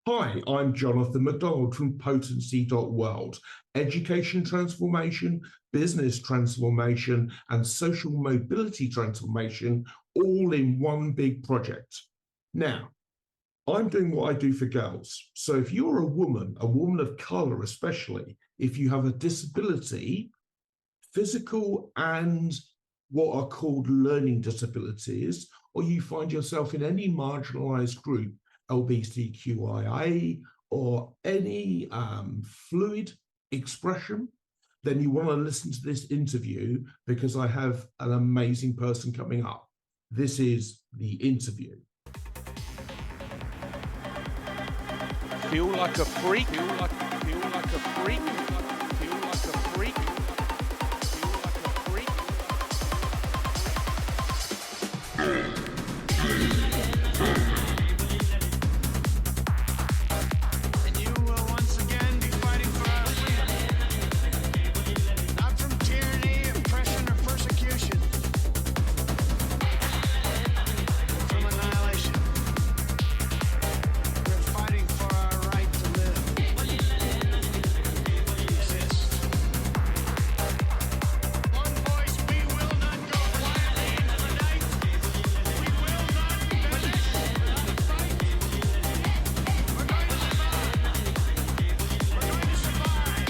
Hi, I'm Jonathan McDonald from Potency.world. Education transformation, business transformation, and social mobility transformation all in one big project. Now, I'm doing what I do for girls. So if you're a woman of color, especially if you have a disability, physical and what are called learning disabilities, or you find yourself in any marginalized group, LBCQIA, or any fluid expression, then you want to listen to this interview because I have an amazing person coming up. This is the interview. Feel like a freak. Feel like a freak. Feel like a freak. Feel like a freak. And you will once again be fighting for our freedom, not from tyranny, oppression, or persecution, but from annihilation. We're fighting for our right to live, exist. One voice, we will not go quietly into the night. We will not finish the fight. We're going to survive. We're going to survive.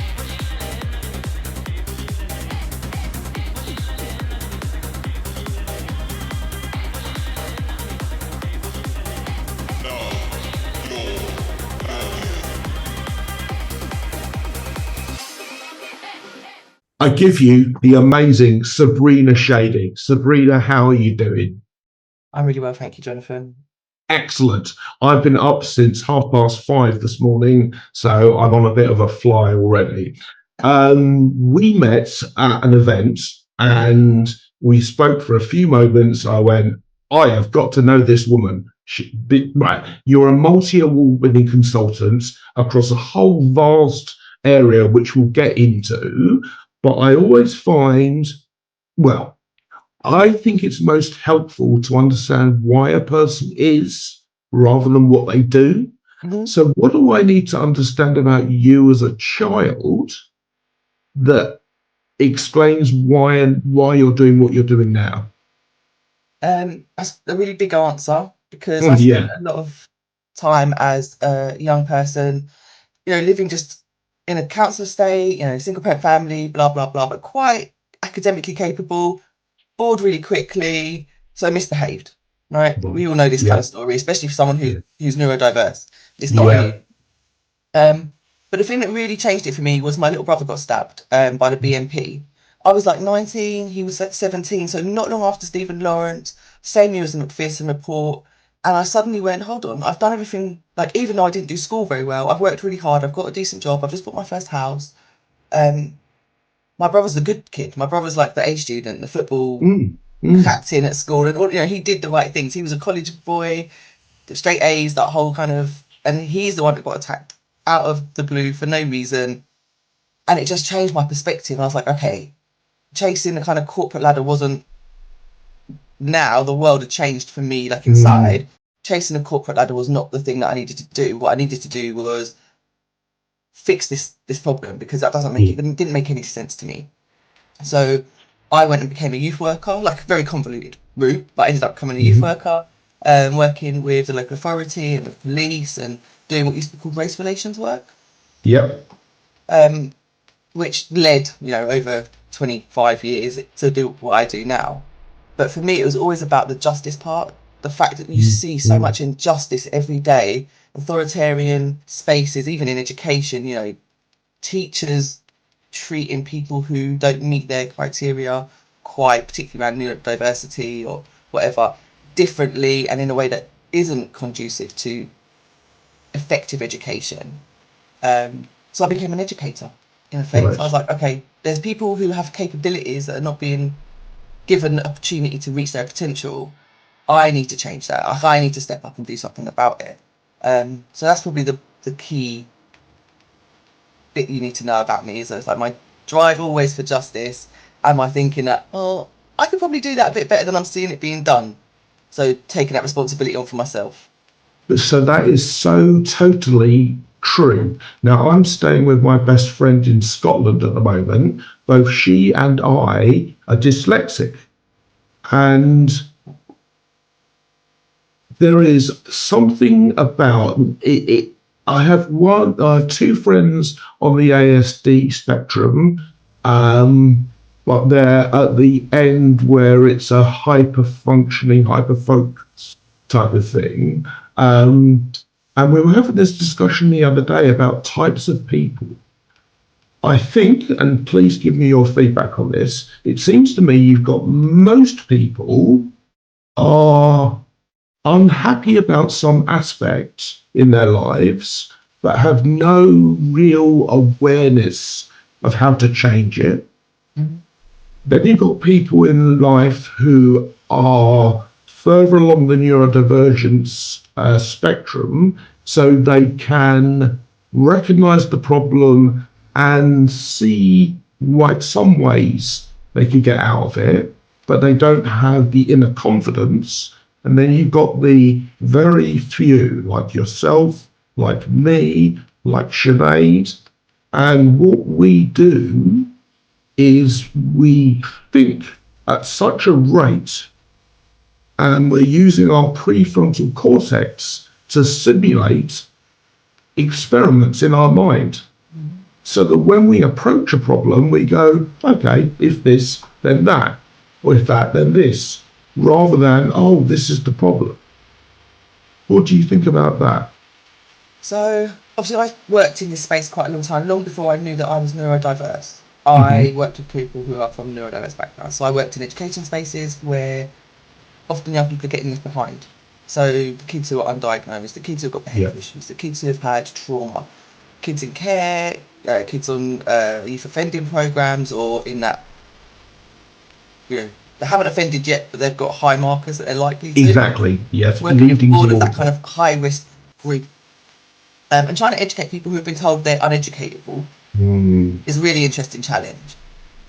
I give you the amazing Sabrina Shadie. Sabrina, how are you doing? I'm really well, thank you, Jonathan. Excellent. I've been up since 5:30 this morning, so I'm on a bit of a fly already. We met at an event and we spoke for a few moments. I went, I have got to know this woman. Right, you're a multi-award winning consultant across a whole vast area, which we'll get into. But I always find, well, I think it's most helpful to understand why a person is rather than what they do. Mhm. So, what do I need to understand about you as a child that explains why you're doing what you're doing now? That's a really big answer because I spent Yeah. a lot of time as a young person, living just in a council estate, single parent family, blah, blah, blah, but quite academically capable, bored really quickly, so misbehaved, right? We all know this kind Yeah. of story, especially for someone who's neurodiverse. It's not Yeah. unusual. But the thing that really changed it for me was my little brother got stabbed by the BNP. I was like 19, he was like 17, so not long after Stephen Lawrence, same year as the McPherson report. And I suddenly went, hold on, I've done everything, like, even though I didn't do school very well, I've worked really hard, I've got a decent job, I've just bought my first house. Um, my brother's a good kid. My brother's like the A student, the football Mm, mm, captain at school, and all, he did the right things. He was a college boy, straight A's, that whole kind of, and he's the one that got attacked out of the blue for no reason. And it just changed my perspective. I was like, okay, chasing the kind of corporate ladder wasn't, now the world had changed for me, like mm, inside. Chasing the corporate ladder was not the thing that I needed to do. What I needed to do was fix this problem, because that didn't make any sense to me. So I went and became a youth worker, like a very convoluted route, but I ended up becoming a youth mm. worker, working with the local authority and the police and doing what used to be called race relations work, Yep. um, which led, over 25 years to do what I do now. But for me, it was always about the justice part. The fact that you Mm, see so mm, much injustice every day, authoritarian spaces, even in education, teachers treating people who don't meet their criteria, quite particularly around neurodiversity or whatever, differently and in a way that isn't conducive to effective education. So I became an educator, in effect. So I right. was like, okay, there's people who have capabilities that are not being given the opportunity to reach their potential. I need to change that. I need to step up and do something about it. So that's probably the key bit you need to know about me. Is it's like my drive always for justice, and my thinking that, oh, I could probably do that a bit better than I'm seeing it being done. So taking that responsibility on for myself. So that is so totally true. Now, I'm staying with my best friend in Scotland at the moment. Both she and I are dyslexic. And there is something about it. I have two friends on the ASD spectrum, but they're at the end where it's a hyper functioning, hyper focus type of thing. And we were having this discussion the other day about types of people. I think, and please give me your feedback on this, it seems to me you've got most people are unhappy about some aspects in their lives, but have no real awareness of how to change it. Then you've got people in life who are further along the neurodivergence spectrum, so they can recognize the problem and see like some ways they can get out of it, but they don't have the inner confidence. And then you've got the very few, like yourself, like me, like Sinead. And what we do is we think at such a rate, and we're using our prefrontal cortex to simulate experiments in our mind. So that when we approach a problem, we go, okay, if this, then that, or if that, then this, rather than, oh, this is the problem. What do you think about that? So, obviously, I worked in this space quite a long time, long before I knew that I was neurodiverse. I worked with people who are from neurodiverse backgrounds. So I worked in education spaces where often young people are getting left behind. So the kids who are undiagnosed, the kids who've got behavioural issues, the kids who have had trauma, kids in care, kids on youth offending programs, or in that, they haven't offended yet, but they've got high markers that they're likely to. Exactly, yes. Working with all of that kind of high risk group. And trying to educate people who have been told they're uneducatable is a really interesting challenge.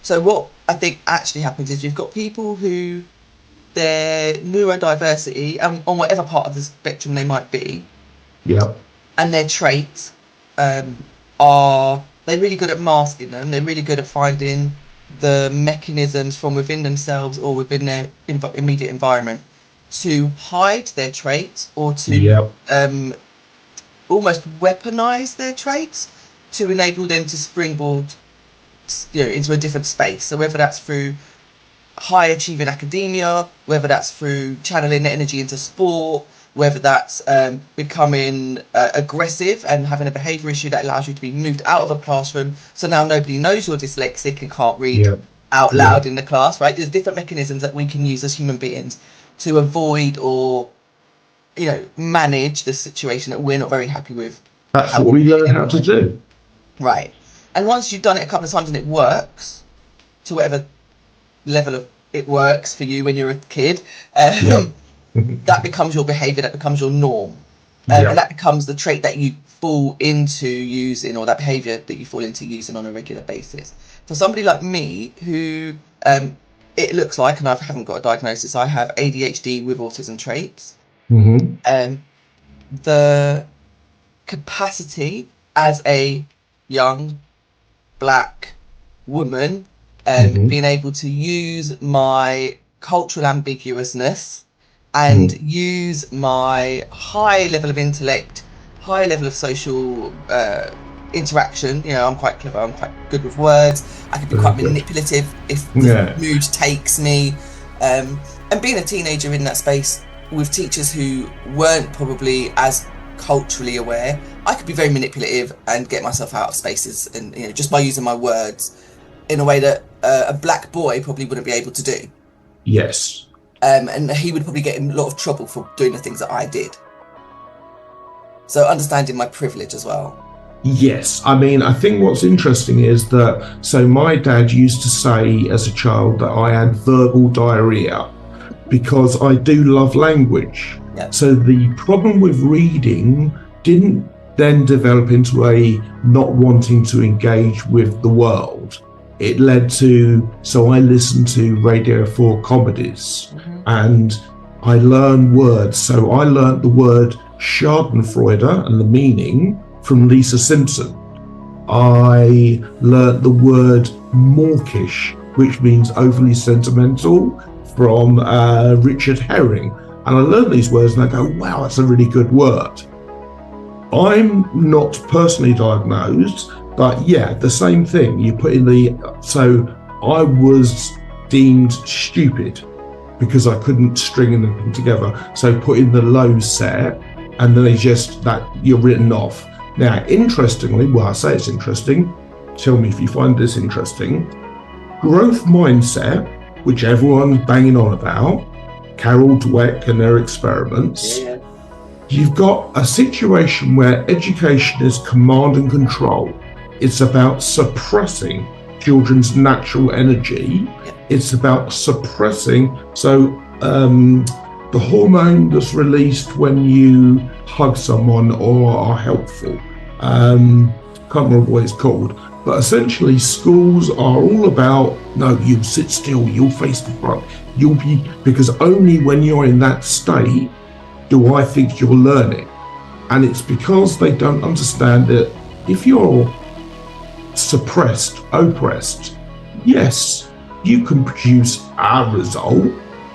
So what I think actually happens is you've got people who their neurodiversity, on whatever part of the spectrum they might be, and their traits they're really good at masking them. They're really good at finding the mechanisms from within themselves or within their immediate environment to hide their traits, or to almost weaponize their traits to enable them to springboard into a different space. So whether that's through high achieving academia, whether that's through channeling their energy into sport, whether that's becoming aggressive and having a behaviour issue that allows you to be moved out of a classroom, so now nobody knows you're dyslexic and can't read out loud in the class, right? There's different mechanisms that we can use as human beings to avoid or manage the situation that we're not very happy with. That's what we learn how to do. Right. And once you've done it a couple of times and it works, to whatever level of it works for you when you're a kid, that becomes your behaviour, that becomes your norm. And that becomes the trait that you fall into using, or that behaviour that you fall into using on a regular basis. For somebody like me, who it looks like, and I haven't got a diagnosis, I have ADHD with autism traits. The capacity as a young black woman, being able to use my cultural ambiguousness and use my high level of intellect, high level of social interaction. I'm quite clever, I'm quite good with words, I can be quite manipulative if the mood takes me, and being a teenager in that space with teachers who weren't probably as culturally aware, I could be very manipulative and get myself out of spaces, and just by using my words in a way that a black boy probably wouldn't be able to do. Yes. And he would probably get in a lot of trouble for doing the things that I did. So understanding my privilege as well. Yes, I mean, I think what's interesting is that, so my dad used to say as a child that I had verbal diarrhea because I do love language. So the problem with reading didn't then develop into a not wanting to engage with the world. It led to, so I listened to Radio 4 comedies and I learned words. So I learned the word Schadenfreude and the meaning from Lisa Simpson. I learnt the word mawkish, which means overly sentimental, from Richard Herring. And I learned these words and I go, wow, that's a really good word. I'm not personally diagnosed, but yeah, the same thing. You put in so I was deemed stupid because I couldn't string them together. So put in the low set, and then you're written off. Now, interestingly, well, I say it's interesting. Tell me if you find this interesting. Growth mindset, which everyone's banging on about, Carol Dweck and their experiments. Yeah. You've got a situation where education is command and control. It's about suppressing children's natural energy. It's about suppressing. So the hormone that's released when you hug someone or are helpful. Can't remember what it's called. But essentially, schools are all about, no, you sit still, you'll face the front. Because only when you're in that state do I think you're learning. And it's because they don't understand that if you're suppressed, oppressed, yes, you can produce a result,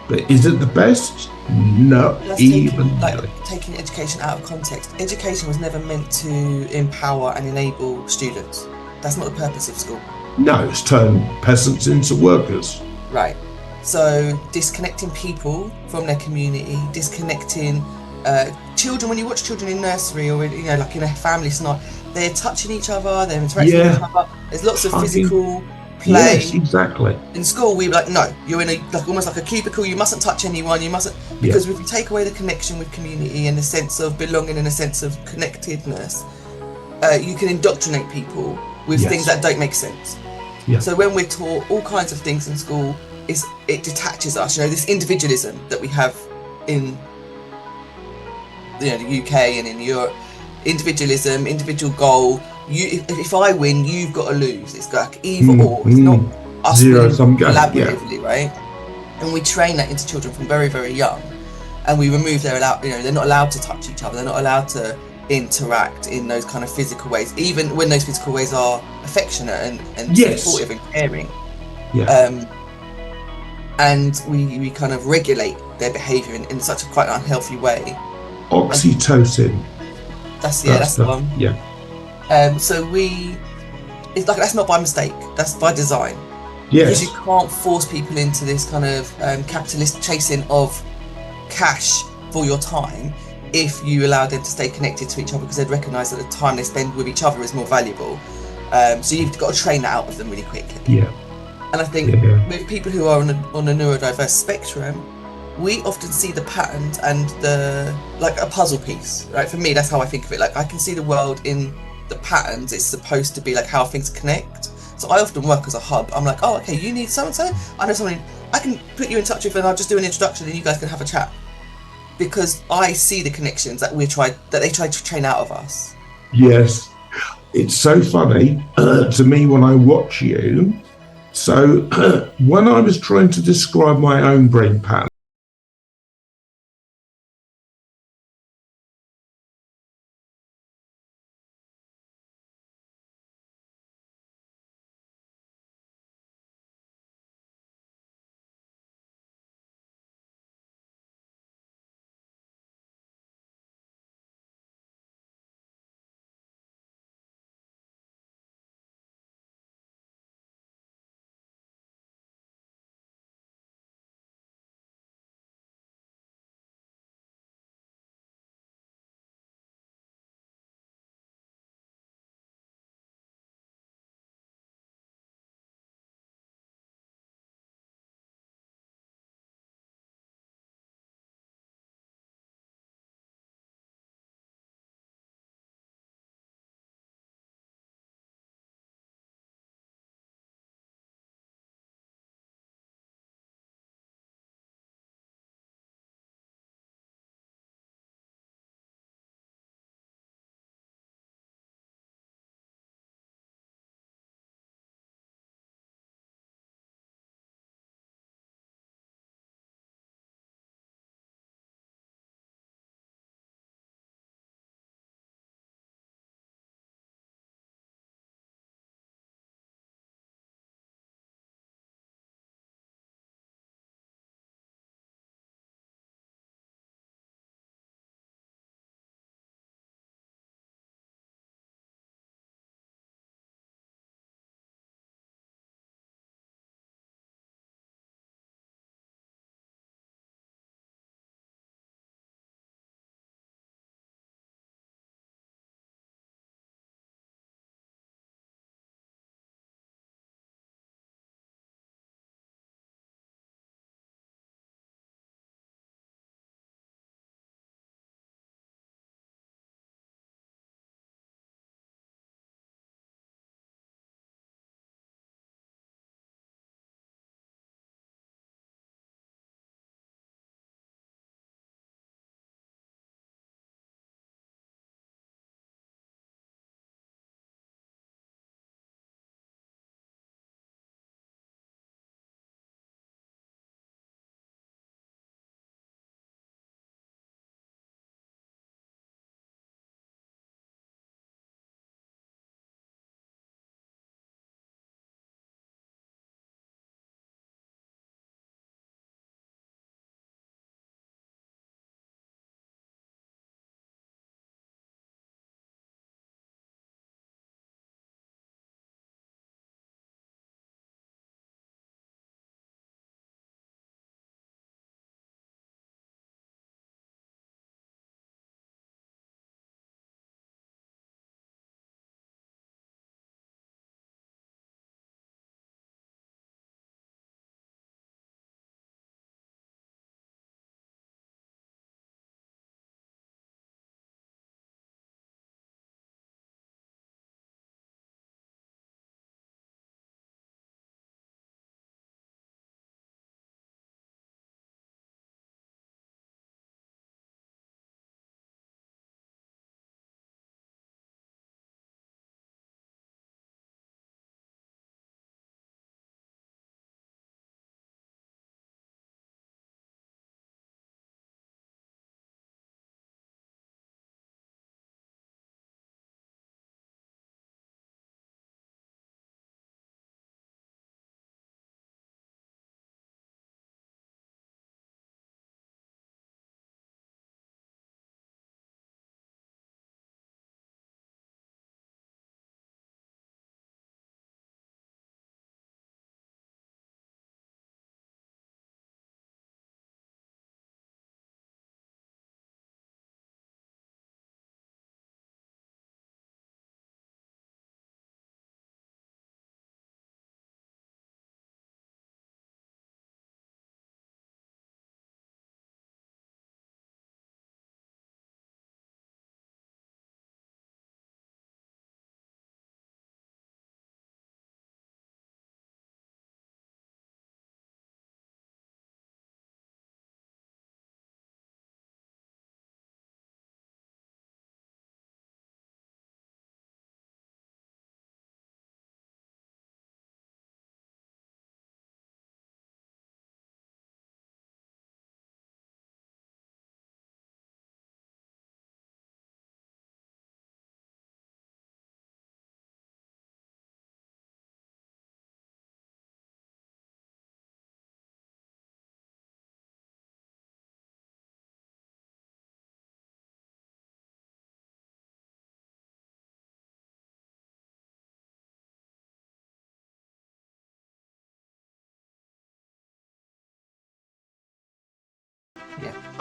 but is it the best? No, taking education out of context. Education was never meant to empower and enable students. That's not the purpose of school. No, it's turn peasants into workers. Right. So disconnecting people from their community, disconnecting children. When you watch children in nursery or like in a family scenario, they're touching each other, they're interacting with each other. There's lots of physical play. Yes, exactly. In school, we were like, no, you're in almost like a cubicle. You mustn't touch anyone. You mustn't, because if you take away the connection with community and the sense of belonging and a sense of connectedness, you can indoctrinate people with things that don't make sense. Yeah. So when we're taught all kinds of things in school, it detaches us. This individualism that we have in the UK and in Europe, individualism, individual goal. If I win, you've got to lose. It's like either or. It's not us winning collaboratively, right? And we train that into children from very, very young, and we remove they're not allowed to touch each other. They're not allowed to interact in those kind of physical ways, even when those physical ways are affectionate and supportive and caring. And we kind of regulate their behaviour in such a quite unhealthy way. Oxytocin. That's the one. So it's like, that's not by mistake, that's by design. Because you can't force people into this kind of capitalist chasing of cash for your time if you allow them to stay connected to each other, because they'd recognise that the time they spend with each other is more valuable. So you've got to train that out of them really quickly. And I think with people who are on a neurodiverse spectrum, we often see the patterns and like a puzzle piece, right? For me, that's how I think of it. Like, I can see the world in the patterns. It's supposed to be like how things connect. So I often work as a hub. I'm like, oh, okay, you need so-and-so? I know someone, I can put you in touch with, and I'll just do an introduction and you guys can have a chat. Because I see the connections that they tried to train out of us. Yes. It's so funny to me when I watch you. So when I was trying to describe my own brain pattern,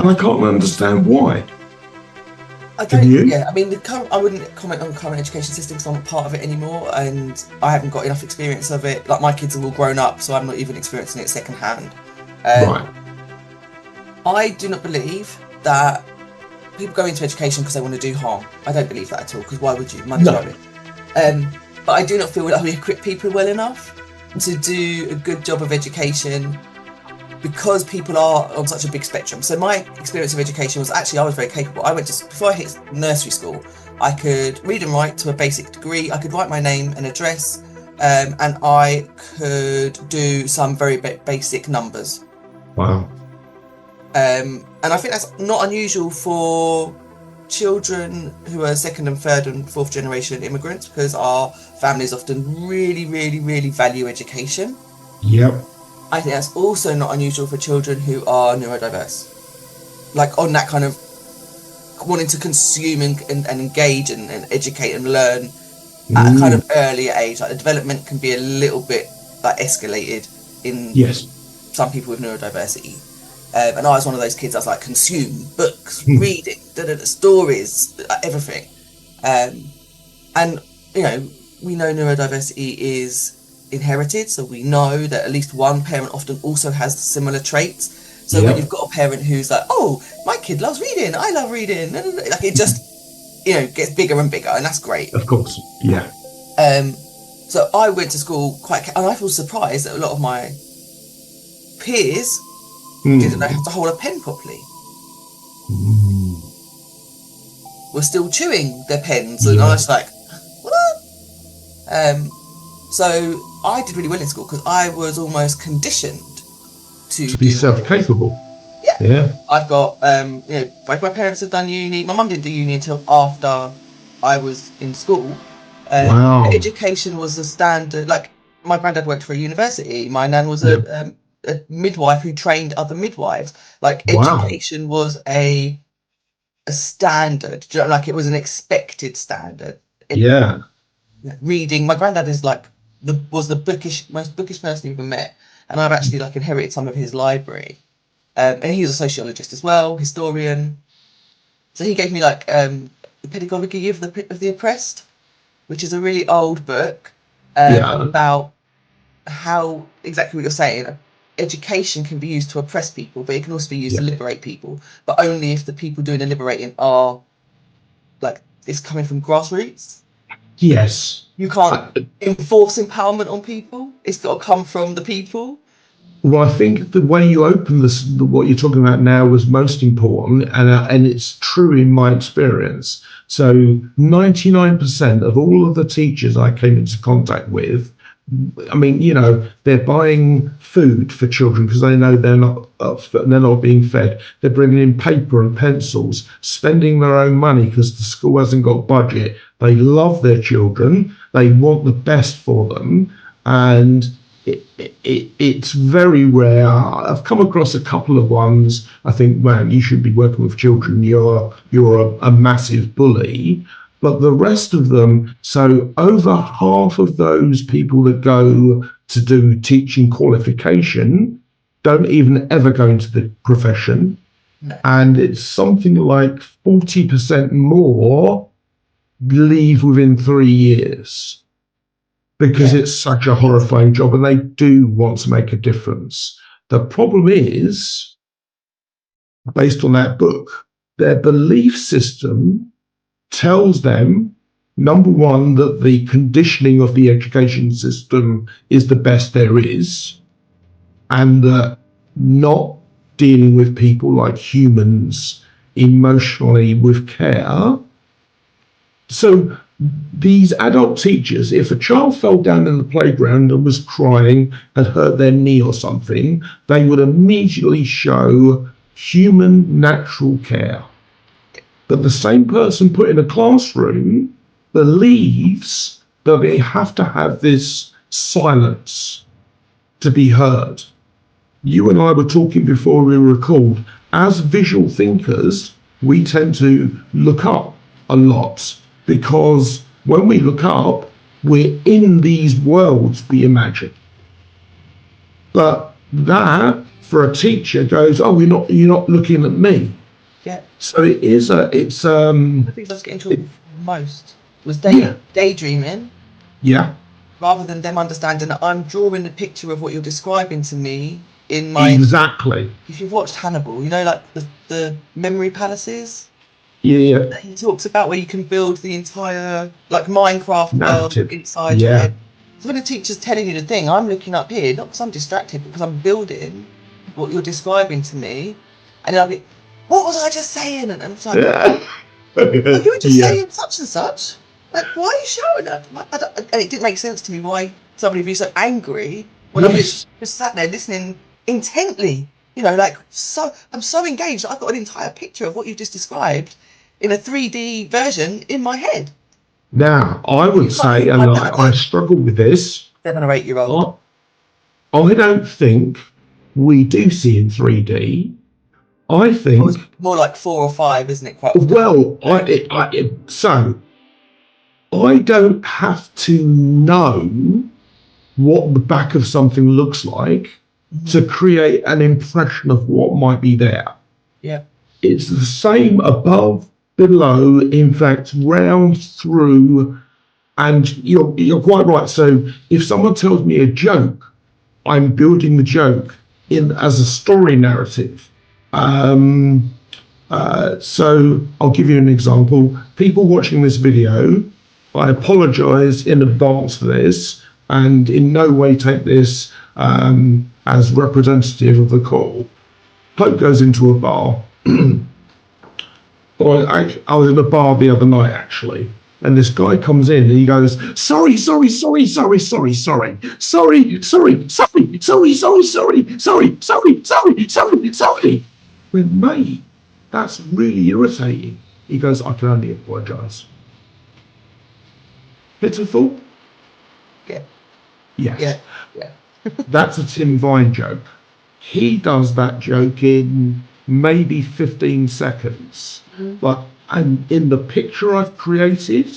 and I can't understand why. I Can don't. you? Yeah, I mean, I wouldn't comment on the current education system because I'm not part of it anymore, and I haven't got enough experience of it. Like my kids are all grown up, so I'm not even experiencing it secondhand. Right. I do not believe that people go into education because they want to do harm. I don't believe that at all. Because why would you? Money's No. rubbish. But I do not feel that we equip people well enough to do a good job of education because people are on such a big spectrum. So my experience of education was actually I was very capable. I went to before I hit nursery school, I could read and write to a basic degree. I could write my name and address, and I could do some very basic numbers. Wow. And I think that's not unusual for children who are second and third and fourth generation immigrants because our families often really, really, really value education. Yep. I think that's also not unusual for children who are neurodiverse. Like on that kind of wanting to consume and engage and educate and learn at a kind of earlier age. Like the development can be a little bit like escalated in Yes. some people with neurodiversity. And I was one of those kids. I was like, consume books, reading, stories, everything. And you know, we know neurodiversity is inherited, so we know that at least one parent often also has similar traits. So when you've got a parent who's like, "Oh, my kid loves reading. I love reading," like it just, you know, gets bigger and bigger, and that's great. Of course. Yeah. So I went to school and I feel surprised that a lot of my peers didn't know how to hold a pen properly. Were still chewing their pens, and I was like, "What?" So I did really well in school because I was almost conditioned to be self-capable. Yeah. I've got, you know, both my parents have done uni. My mum didn't do uni until after I was in school. Wow. Education was the standard. Like my granddad worked for a university. My nan was a midwife who trained other midwives. Like education was a standard. Do you know, like it was an expected standard. Yeah. Reading. My granddad is like was the most bookish person you've ever met, and I've actually like inherited some of his library. And he was a sociologist as well, historian. So he gave me like the Pedagogy of the Oppressed, which is a really old book about how exactly what you're saying. Education can be used to oppress people, but it can also be used to liberate people. But only if the people doing the liberating are like it's coming from grassroots. Yes. You can't enforce empowerment on people. It's got to come from the people. Well, I think the way you open this, what you're talking about now, was most important, and it's true in my experience. So, 99% of all of the teachers I came into contact with, I mean, you know, they're buying food for children because they know they're not being fed. They're bringing in paper and pencils, spending their own money because the school hasn't got budget. They love their children. They want the best for them, and it's very rare. I've come across a couple of ones. I think, man, you should be working with children. You're a massive bully. But the rest of them, so over half of those people that go to do teaching qualification don't even ever go into the profession. No. And it's something like 40% more leave within 3 years. Because it's such a horrifying job and they do want to make a difference. The problem is, based on that book, their belief system tells them, number one, that the conditioning of the education system is the best there is, and that not dealing with people like humans emotionally with care. So these adult teachers, if a child fell down in the playground and was crying and hurt their knee or something, they would immediately show human natural care. But the same person put in a classroom believes that they have to have this silence to be heard. You and I were talking before we recorded. As visual thinkers, we tend to look up a lot because when we look up, we're in these worlds we imagine. But that for a teacher goes, oh, you're not looking at me. Yeah. So it is it's I think I was getting trouble most was Yeah. daydreaming yeah, rather than them understanding that I'm drawing a picture of what you're describing to me in my. exactly. If you've watched Hannibal, you know, like the memory palaces Yeah, that he talks about, where you can build the entire like Minecraft world narrative. inside your Yeah. head. So when a teacher's telling you the thing, I'm looking up here, not because I'm distracted, but because I'm building what you're describing to me, and then I'll be, what was I just saying? And it's like, well, you were just yeah. saying such and such. Like, why are you shouting at me? And it didn't make sense to me why somebody would be so angry when I'm Yes. just sat there listening intently. You know, like, I'm so engaged. I've got an entire picture of what you've just described in a 3D version in my head. Now, I would It's not say, and I struggle with this, 7 or 8 year old. I don't think we do see in 3D. I think, It's more like 4 or 5, isn't it? Quite often. well, so I don't have to know what the back of something looks like to create an impression of what might be there. Yeah. It's the same above, below, in fact, round, through, and you're quite right. So if someone tells me a joke, I'm building the joke in as a story narrative. So I'll give you an example. People watching this video, I apologise in advance for this, and in no way take this as representative of the call. Bloke goes into a bar. I was in a bar the other night actually, and this guy comes in and he goes, sorry, sorry, sorry, sorry, sorry, sorry, sorry, sorry, sorry, sorry, sorry, sorry, sorry, sorry, sorry, sorry, sorry. When mate, that's really irritating. He goes, I can only apologise. Pitiful? Yeah. Yes. Yeah. Yeah. That's a Tim Vine joke. He does that joke in maybe 15 seconds. But and in the picture I've created,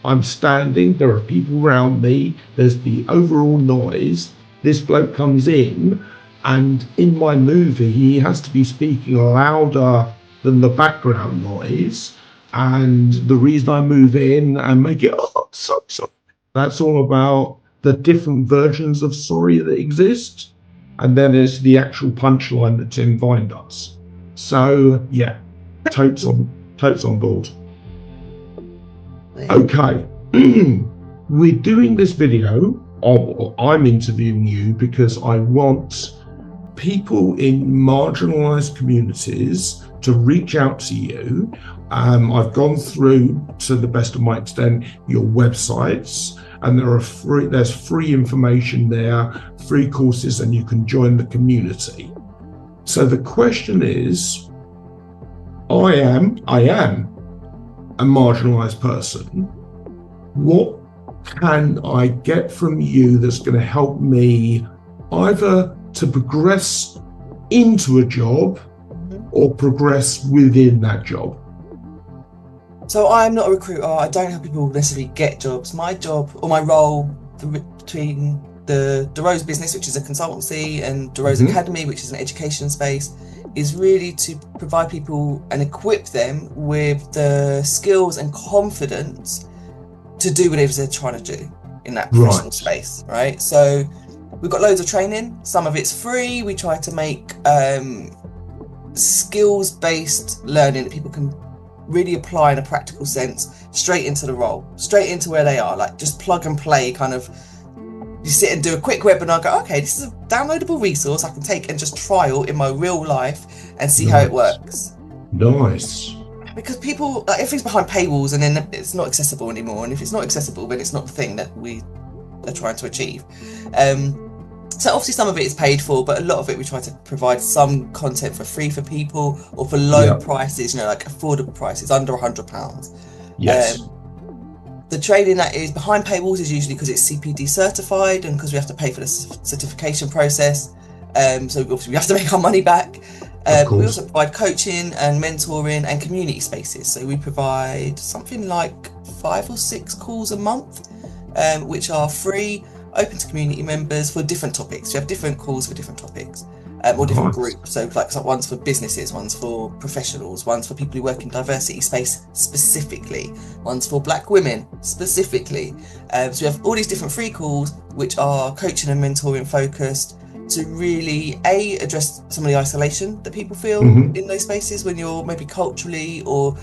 I'm standing, there are people around me, there's the overall noise. This bloke comes in, and in my movie, he has to be speaking louder than the background noise. And the reason I move in and make it, oh, sorry, sorry, that's all about the different versions of sorry that exist. And then there's the actual punchline that Tim Vine does. So, yeah, totes on board. Okay, we're doing this video, or I'm interviewing you because I want people in marginalised communities to reach out to you. I've gone through, to the best of my extent, your websites, and there's free information there, free courses, and you can join the community. So the question is, I am a marginalised person. What can I get from you that's going to help me either to progress into a job or progress within that job? So I'm not a recruiter. I don't help people necessarily get jobs. My job or my role between the DeRose business, which is a consultancy, and DeRose Academy, which is an education space, is really to provide people and equip them with the skills and confidence to do whatever they're trying to do in that professional space, right? So we've got loads of training. Some of it's free. We try to make skills-based learning that people can really apply in a practical sense straight into the role, straight into where they are, like just plug and play kind of. You sit and do a quick webinar, go, okay, this is a downloadable resource I can take and just trial in my real life and see how it works. Nice. Because people, like, everything's behind paywalls and then it's not accessible anymore. And if it's not accessible, then it's not the thing that we are trying to achieve. So obviously some of it is paid for, but a lot of it we try to provide some content for free for people or for low prices, you know, like affordable prices, under £100. Yes. The training that is behind paywalls is usually because it's CPD certified and because we have to pay for the certification process. So obviously we have to make our money back. We also provide coaching and mentoring and community spaces. So we provide something like 5 or 6 calls a month, which are free. open to community members for different topics. We have different calls for different topics, or different Nice. groups. So one's for businesses, one's for professionals, one's for people who work in diversity space specifically, one's for Black women specifically. So we have all these different free calls, which are coaching and mentoring focused, to really address some of the isolation that people feel in those spaces when you're maybe culturally, or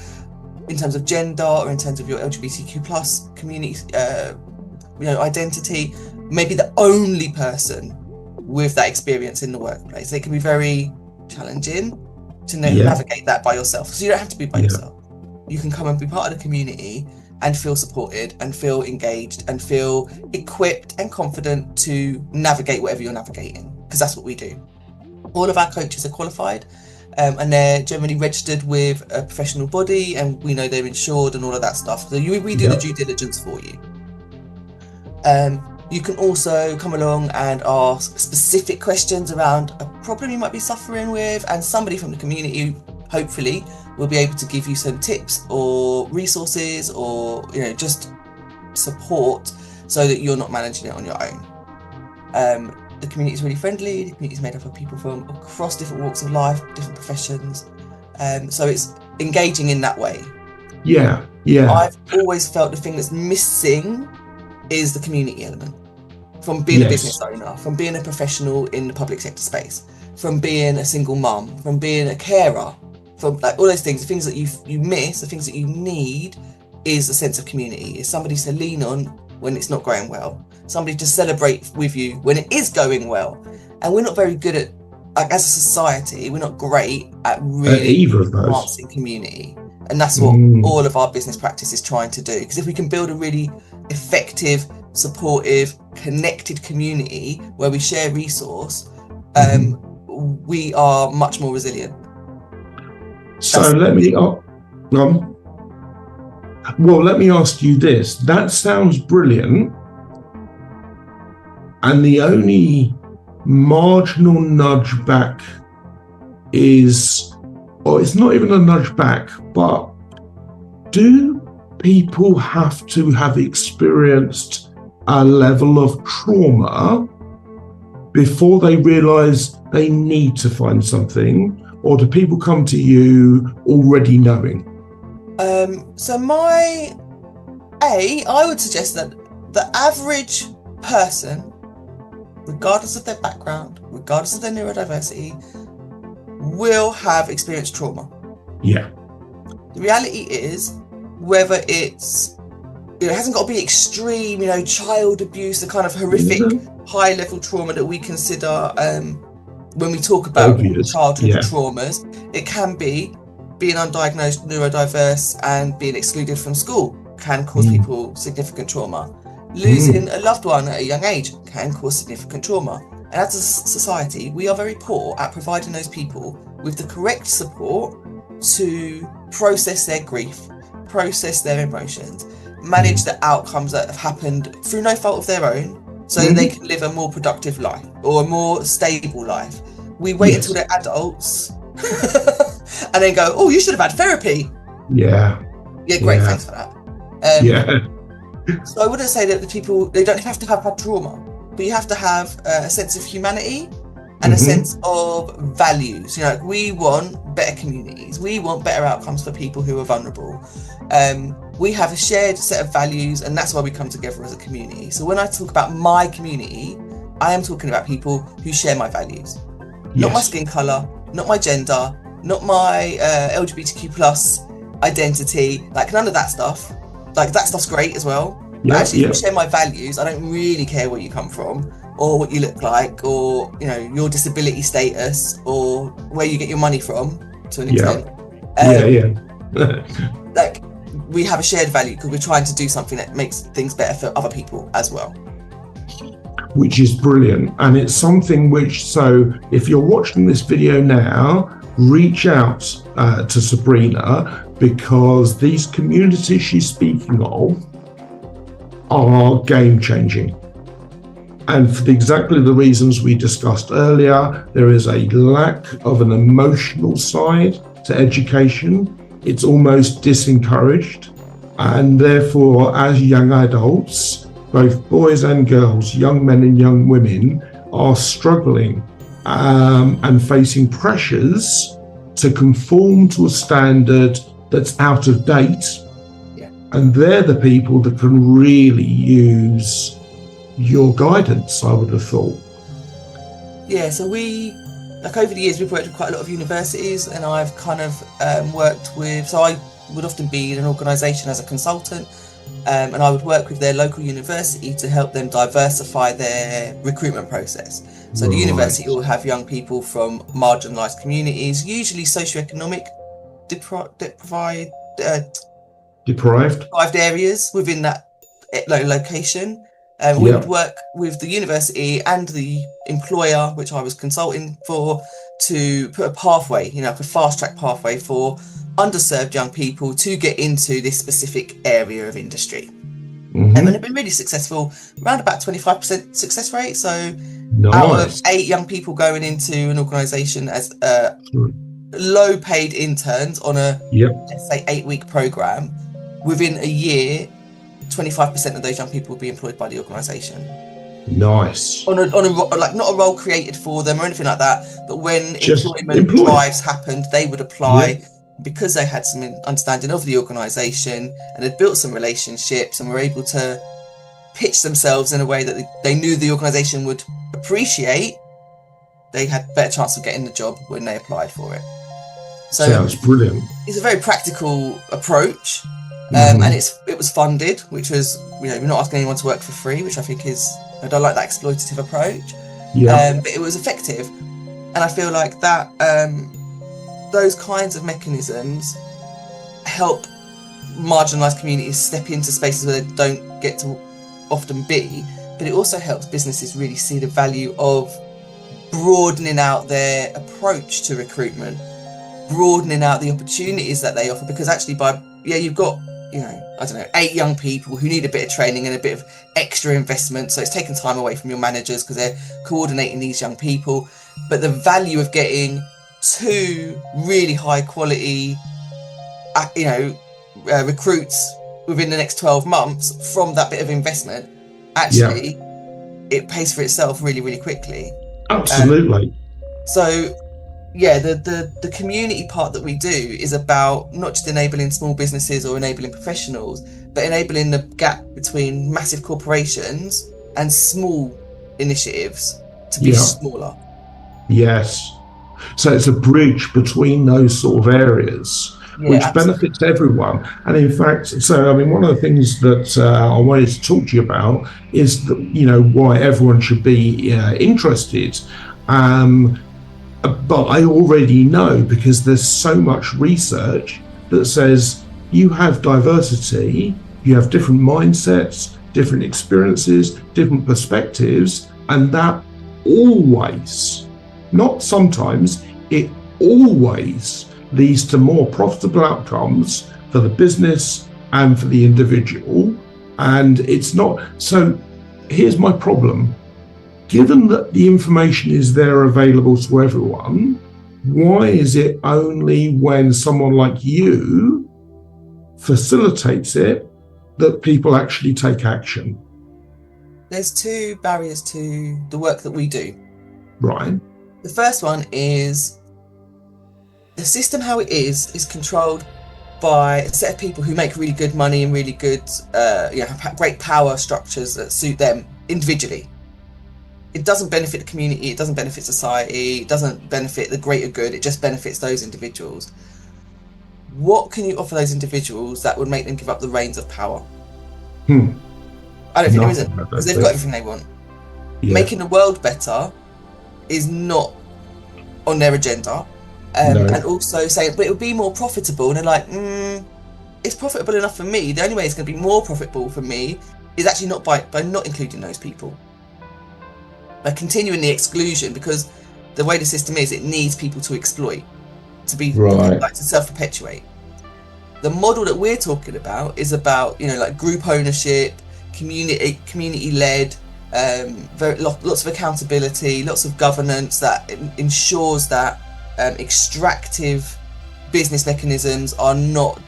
in terms of gender, or in terms of your LGBTQ plus community identity, maybe the only person with that experience in the workplace. It can be very challenging to navigate that by yourself. So you don't have to be by yourself. You can come and be part of the community and feel supported and feel engaged and feel equipped and confident to navigate whatever you're navigating, because that's what we do. All of our coaches are qualified, and they're generally registered with a professional body, and we know they're insured and all of that stuff. So we do the due diligence for you. You can also come along and ask specific questions around a problem you might be suffering with, and somebody from the community, hopefully, will be able to give you some tips or resources, or just support, so that you're not managing it on your own. The community is really friendly. The community is made up of people from across different walks of life, different professions. So it's engaging in that way. Yeah. I've always felt the thing that's missing is the community element. From being a business owner, from being a professional in the public sector space, from being a single mum, from being a carer, from all those things, the things that you miss, the things that you need, is a sense of community. Is somebody to lean on when it's not going well, somebody to celebrate with you when it is going well. And we're not very good at, as a society, we're not great at really either of those. enhancing community. And that's what all of our business practice is trying to do. Because if we can build a really effective, supportive, connected community where we share resource, we are much more resilient. So let me ask you this. That sounds brilliant. And the only marginal nudge back is, or it's not even a nudge back, but do people have to have experienced a level of trauma before they realise they need to find something? Or do people come to you already knowing? So I would suggest that the average person, regardless of their background, regardless of their neurodiversity, will have experienced trauma. Yeah. The reality is, whether it's, it hasn't got to be extreme, child abuse, the kind of horrific high-level trauma that we consider when we talk about childhood traumas. It can be being undiagnosed neurodiverse and being excluded from school can cause people significant trauma. Losing a loved one at a young age can cause significant trauma. And as a society, we are very poor at providing those people with the correct support to process their grief, process their emotions, manage the outcomes that have happened through no fault of their own, so that they can live a more productive life or a more stable life. We wait until they're adults and then go, oh, you should have had therapy. Yeah, great, thanks for that. So I wouldn't say that the people, they don't have to have had trauma, but you have to have a sense of humanity and a sense of values. We want better communities. We want better outcomes for people who are vulnerable. We have a shared set of values, and that's why we come together as a community. So when I talk about my community, I am talking about people who share my values. Not my skin colour, not my gender, not my LGBTQ plus identity, none of that stuff. That stuff's great as well. But actually, if you share my values, I don't really care where you come from, or what you look like, or your disability status, or where you get your money from, to an extent. We have a shared value because we're trying to do something that makes things better for other people as well. Which is brilliant. And it's something which, so if you're watching this video now, reach out to Sabrina, because these communities she's speaking of are game changing. And for exactly the reasons we discussed earlier, there is a lack of an emotional side to education. It's almost disencouraged. And therefore, as young adults, both boys and girls, young men and young women, are struggling and facing pressures to conform to a standard that's out of date. Yeah. And they're the people that can really use your guidance, I would have thought. Yeah, so over the years, we've worked with quite a lot of universities, and I've kind of worked with, so I would often be in an organisation as a consultant, and I would work with their local university to help them diversify their recruitment process. So the university will have young people from marginalised communities, usually socioeconomic deprived areas within that location. We would work with the university and the employer, which I was consulting for, to put a pathway, a fast track pathway for underserved young people to get into this specific area of industry. And it's been really successful, around about 25% success rate. So out of 8 young people going into an organisation as low paid interns on a, let's say, 8-week programme, within a year, 25% of those young people will be employed by the organisation. Nice. On a like, not a role created for them or anything like that, but when employment drives happened, they would apply because they had some understanding of the organisation and had built some relationships and were able to pitch themselves in a way that they knew the organisation would appreciate. They had better chance of getting the job when they applied for it. So sounds brilliant. It's a very practical approach. And it was funded, which was, we're not asking anyone to work for free, which I think is, I don't like that exploitative approach. But it was effective. And I feel like that, those kinds of mechanisms help marginalised communities step into spaces where they don't get to often be. But it also helps businesses really see the value of broadening out their approach to recruitment, broadening out the opportunities that they offer, because actually you've got, 8 young people who need a bit of training and a bit of extra investment. So it's taking time away from your managers because they're coordinating these young people. But the value of getting 2 really high quality, recruits within the next 12 months from that bit of investment, actually, it pays for itself really, really quickly. Absolutely. The community part that we do is about not just enabling small businesses or enabling professionals, but enabling the gap between massive corporations and small initiatives to be smaller. Yes. So it's a bridge between those sort of areas, which benefits everyone. And in fact, one of the things that I wanted to talk to you about is that, why everyone should be interested. But I already know, because there's so much research that says you have diversity, you have different mindsets, different experiences, different perspectives, and that always, not sometimes, it always leads to more profitable outcomes for the business and for the individual. And it's not, so here's my problem. Given that the information is there available to everyone, why is it only when someone like you facilitates it that people actually take action? There's 2 barriers to the work that we do. Right. The first one is the system, how it is controlled by a set of people who make really good money and really good, have great power structures that suit them individually. It doesn't benefit the community, it doesn't benefit society, it doesn't benefit the greater good, it just benefits those individuals. What can you offer those individuals that would make them give up the reins of power? I don't think there isn't, because they've got everything they want. Making the world better is not on their agenda. And also saying, but it would be more profitable, and they're like, it's profitable enough for me. The only way it's going to be more profitable for me is actually not by not including those people. By continuing the exclusion, because the way the system is, it needs people to exploit, to be to self-perpetuate. The model that we're talking about is about, group ownership, community-led, lots of accountability, lots of governance that ensures that extractive business mechanisms are not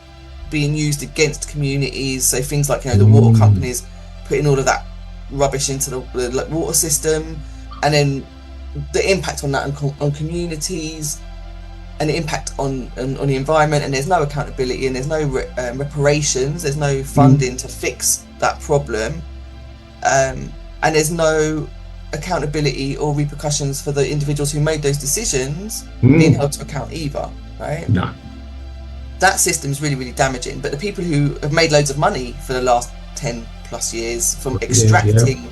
being used against communities. So things like, the water companies putting all of that rubbish into the like, water system, and then the impact on that on communities, and the impact on the environment, and there's no accountability, and there's no reparations, there's no funding to fix that problem, and there's no accountability or repercussions for the individuals who made those decisions being held to account either, right? No. That system is really, really damaging. But the people who have made loads of money for the last 10 plus years from extracting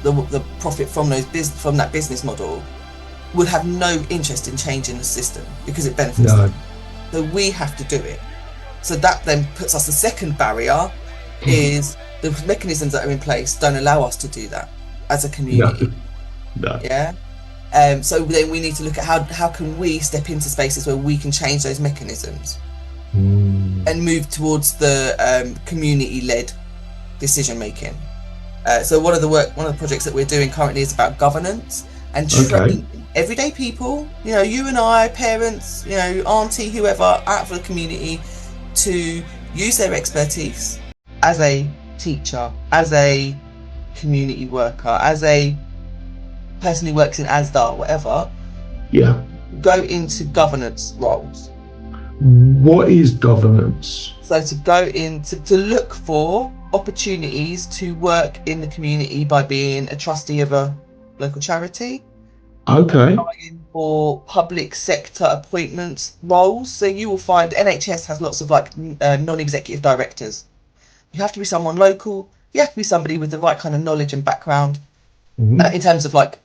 the profit from from that business model would have no interest in changing the system because it benefits them. So we have to do it. So that then puts us, the second barrier is the mechanisms that are in place don't allow us to do that as a community. No. Yeah. So then we need to look at how can we step into spaces where we can change those mechanisms and move towards the community-led decision making. So one of the projects that we're doing currently is about governance and training everyday people, you know, you and I, parents, you know, auntie, whoever, out for the community, to use their expertise as a teacher, as a community worker, as a person who works in ASDA, whatever, go into governance roles. What is governance? So to go in to look for opportunities to work in the community by being a trustee of a local charity. Okay. For public sector appointments roles. So you will find NHS has lots of like non-executive directors. You have to be someone local. You have to be somebody with the right kind of knowledge and background in terms of like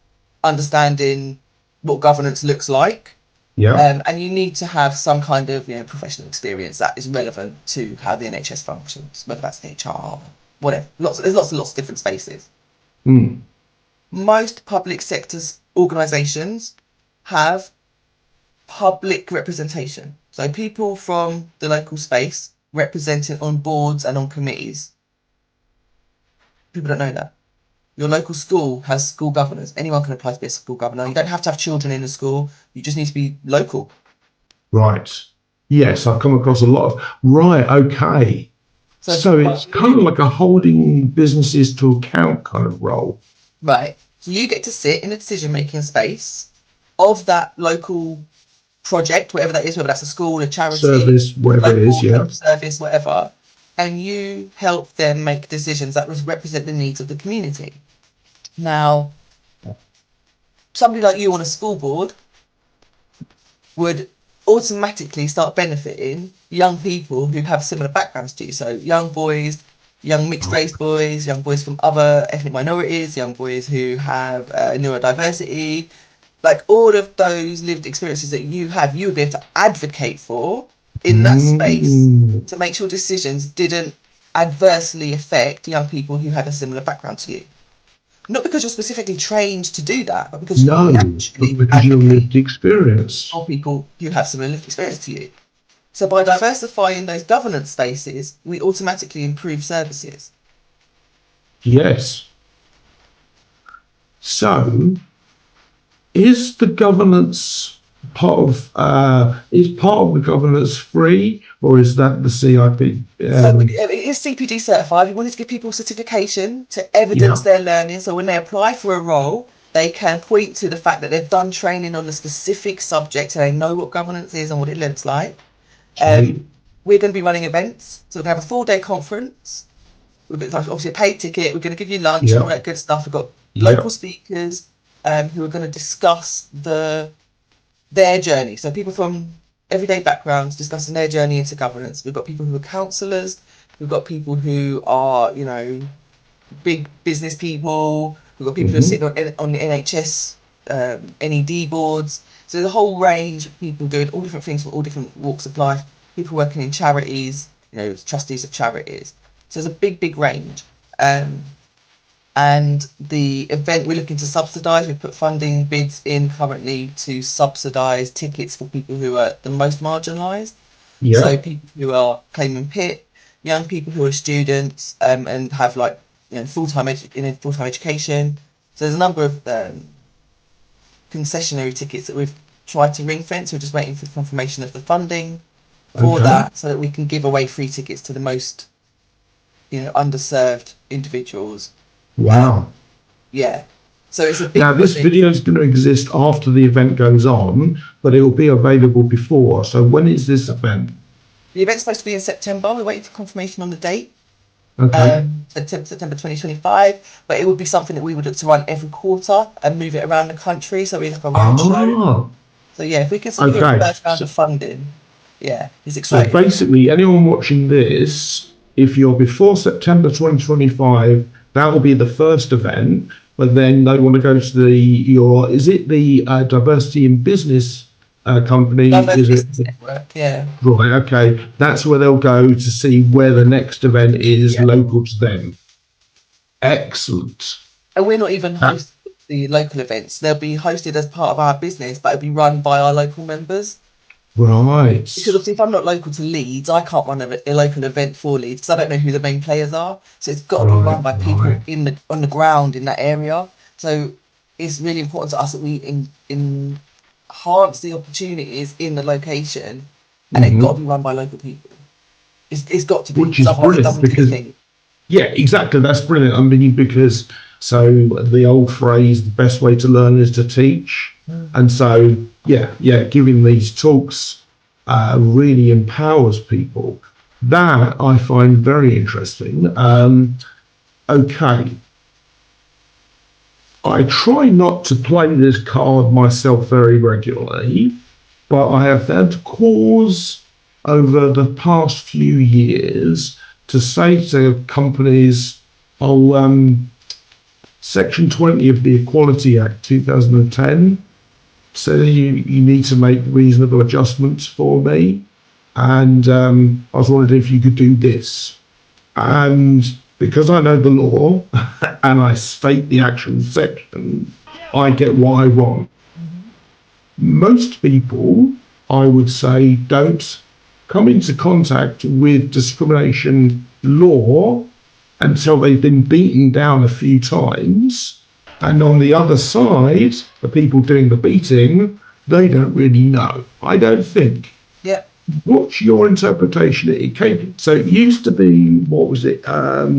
understanding what governance looks like. And you need to have some kind of, you know, professional experience that is relevant to how the NHS functions, whether that's HR, whatever. There's lots of different spaces. Most public sectors organisations have public representation. So people from the local space represented on boards and on committees. People don't know that. Your local school has school governors. Anyone can apply to be a school governor. You don't have to have children in the school. You just need to be local. Right. Yes, I've come across a lot of... Right, okay. So it's kind of like a holding businesses to account kind of role. Right. So you get to sit in a decision-making space of that local project, whatever that is, whether that's a school, a charity, service, whatever it is, service, whatever, and you help them make decisions that represent the needs of the community. Now, somebody like you on a school board would automatically start benefiting young people who have similar backgrounds to you. So young boys, young mixed race boys, young boys from other ethnic minorities, young boys who have neurodiversity, like all of those lived experiences that you have, you would be able to advocate for in that space to make sure decisions didn't adversely affect young people who had a similar background to you. Not because you're specifically trained to do that, but because you naturally because you're lived experience. For people who have similar lived experience to you. So by diversifying those governance spaces, we automatically improve services. Yes. So, is the governance part of the governance free, or is that the CIP? So it is CPD certified. We wanted to give people certification to evidence their learning. So when they apply for a role, they can point to the fact that they've done training on a specific subject and they know what governance is and what it looks like. We're going to be running events. So we're going to have a 4-day conference. We've got obviously a paid ticket. We're going to give you lunch and all that good stuff. We've got local speakers who are going to discuss their journey. So people from everyday backgrounds discussing their journey into governance. We've got people who are counsellors. We've got people who are, you know, big business people. We've got people who are sitting on the NHS NED boards. So there's a whole range of people doing all different things for all different walks of life. People working in charities, you know, trustees of charities. So there's a big range. And the event we're looking to subsidise. We put funding bids in currently to subsidise tickets for people who are the most marginalised. So people who are claiming PIT, young people who are students and have like, you know, full-time education. So there's a number of concessionary tickets that we've tried to ring fence. We're just waiting for confirmation of the funding for that, so that we can give away free tickets to the most, you know, underserved individuals Wow. Yeah. So it's a Now, big this project. video is going to exist after the event goes on, but it will be available before. So when is this event? The event's supposed to be in September. We're waiting for confirmation on the date. Okay. September 2025, but it would be something that we would look to run every quarter and move it around the country. So we have a road show. Ah, So yeah, if we can secure the okay. first round of funding, yeah, it's So exciting. basically, anyone watching this, if you're before September 2025, that will be the first event. But then they want to go to is it the diversity in business company? Diverse Is it? Business Network, yeah. Right, okay. That's where they'll go to see where the next event is Yeah. local to them. Excellent. And we're not even hosting the local events. They'll be hosted as part of our business, but it'll be run by our local members. Right. Because obviously, if I'm not local to Leeds, I can't run a local event for Leeds because I don't know who the main players are. So it's got to be run by people on the ground in that area. So it's really important to us that we enhance the opportunities in the location, and it's got to be run by local people. It's got to be, Which because is otherwise it brilliant doesn't do because, anything. yeah, exactly. That's brilliant. I mean, because so the old phrase, the best way to learn is to teach. And so, yeah, giving these talks really empowers people. That I find very interesting. Okay. I try not to play this card myself very regularly, but I have had cause over the past few years to say to companies, oh, Section 20 of the Equality Act 2010 says you need to make reasonable adjustments for me. And I was wondering if you could do this. And because I know the law and I state the actual section, I get what I want. Most people, I would say, don't come into contact with discrimination law until they've been beaten down a few times. And on the other side, the people doing the beating, they don't really know. I don't think. Yeah. What's your interpretation? So it used to be, what was it?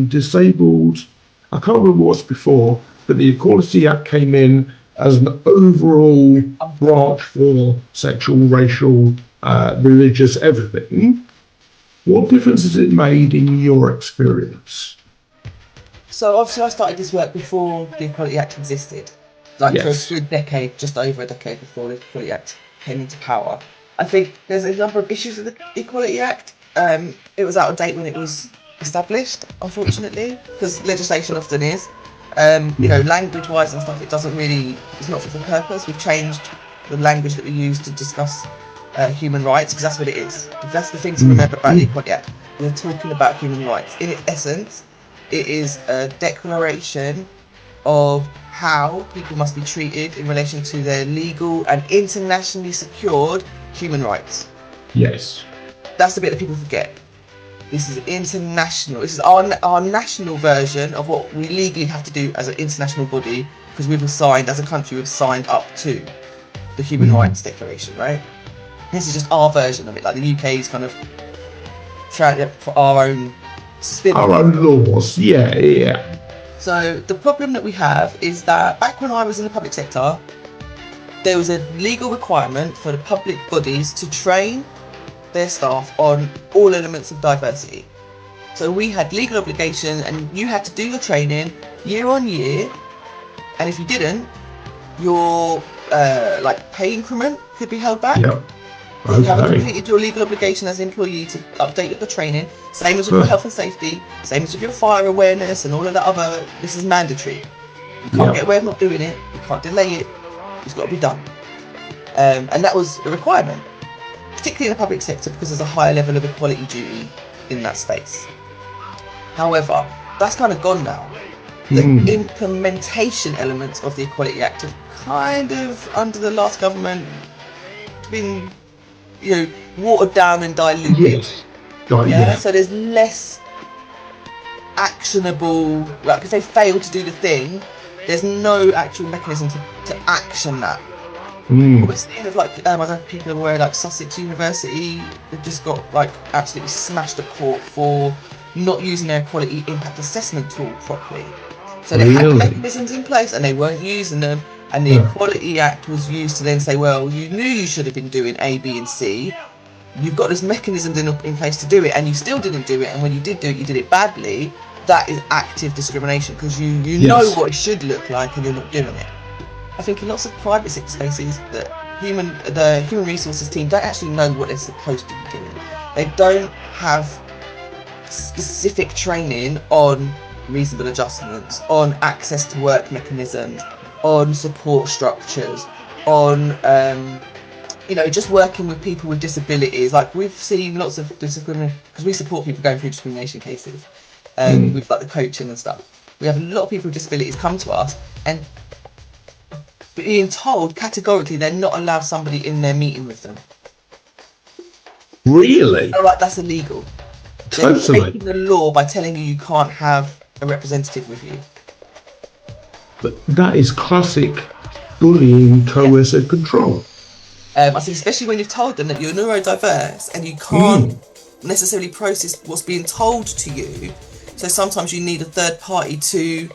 Disabled. I can't remember what's before, but the Equality Act came in as an overall branch for sexual, racial, religious, everything. What difference has it made in your experience? So obviously I started this work before the Equality Act existed. Like Yes. for a decade, just over a decade before the Equality Act came into power. I think there's a number of issues with the Equality Act. It was out of date when it was established, unfortunately, because legislation often is. Language-wise and stuff, it's not fit for purpose. We've changed the language that we use to discuss human rights, because that's what it is. That's the thing to remember about the Equality Act. We're talking about human rights. In its essence, it is a declaration of how people must be treated in relation to their legal and internationally secured human rights. Yes. That's the bit that people forget. This is international. This is our national version of what we legally have to do as an international body, because as a country, we've signed up to the Human Rights Declaration, right? This is just our version of it. Like the UK is kind of trying to put our own spin on Our it. own laws. Yeah. So the problem that we have is that back when I was in the public sector, there was a legal requirement for the public bodies to train their staff on all elements of diversity. So we had legal obligation, and you had to do your training year on year, and if you didn't, your pay increment could be held back. Yeah. So you haven't Okay. completed your legal obligation as an employee to update your training. Same as with your health and safety, same as with your fire awareness and all of that other. This is mandatory. You can't get away with not doing it. You can't delay it. It's got to be done. And that was a requirement, particularly in the public sector, because there's a higher level of equality duty in that space. However, that's kind of gone now. The implementation elements of the Equality Act have kind of, under the last government, been watered down and diluted. Yes. Yeah, so there's less actionable, like if they fail to do the thing, there's no actual mechanism to action that. What we're seeing is I don't know if people are aware, like Sussex University, they've just got absolutely smashed at court for not using their equality impact assessment tool properly. So they had the Really? mechanisms in place and they weren't using them. And the Equality Act was used to then say, well, you knew you should have been doing A, B, and C. You've got this mechanism in place to do it, and you still didn't do it. And when you did do it, you did it badly. That is active discrimination because you know Yes. what it should look like and you're not doing it. I think in lots of private sector spaces, the human resources team don't actually know what they're supposed to be doing. They don't have specific training on reasonable adjustments, on access to work mechanisms, on support structures, on just working with people with disabilities. Like we've seen lots of discrimination because we support people going through discrimination cases with like the coaching and stuff. We have a lot of people with disabilities come to us and being told categorically they're not allowed somebody in their meeting with them. Really? Oh, right, that's illegal. Totally. They're breaking the law by telling you can't have a representative with you. But that is classic bullying, coercive control. I think especially when you've told them that you're neurodiverse and you can't necessarily process what's being told to you. So sometimes you need a third party to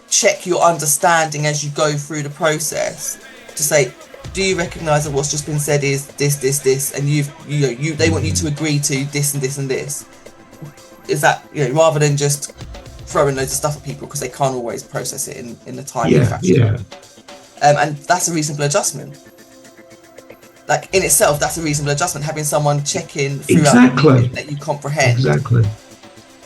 check your understanding as you go through the process to say, do you recognise that what's just been said is this, and they want you to agree to this and this and this. Is that, rather than just throwing loads of stuff at people because they can't always process it in the time fashion. Yeah. And that's a reasonable adjustment. Like in itself, that's a reasonable adjustment. Having someone check in throughout the meeting that you comprehend. Exactly.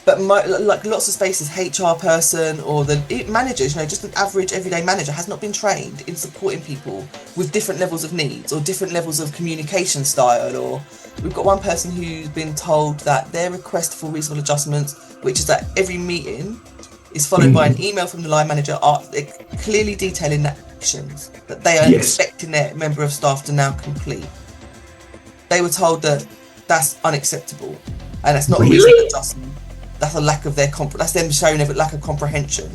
But like lots of spaces, HR person or the managers, just an average everyday manager has not been trained in supporting people with different levels of needs or different levels of communication style. Or we've got one person who's been told that their request for reasonable adjustments, which is that every meeting is followed by an email from the line manager clearly detailing the actions that they are expecting their member of staff to now complete. They were told that that's unacceptable and that's not a reasonable adjustment. That's a lack of that's them showing a lack of comprehension.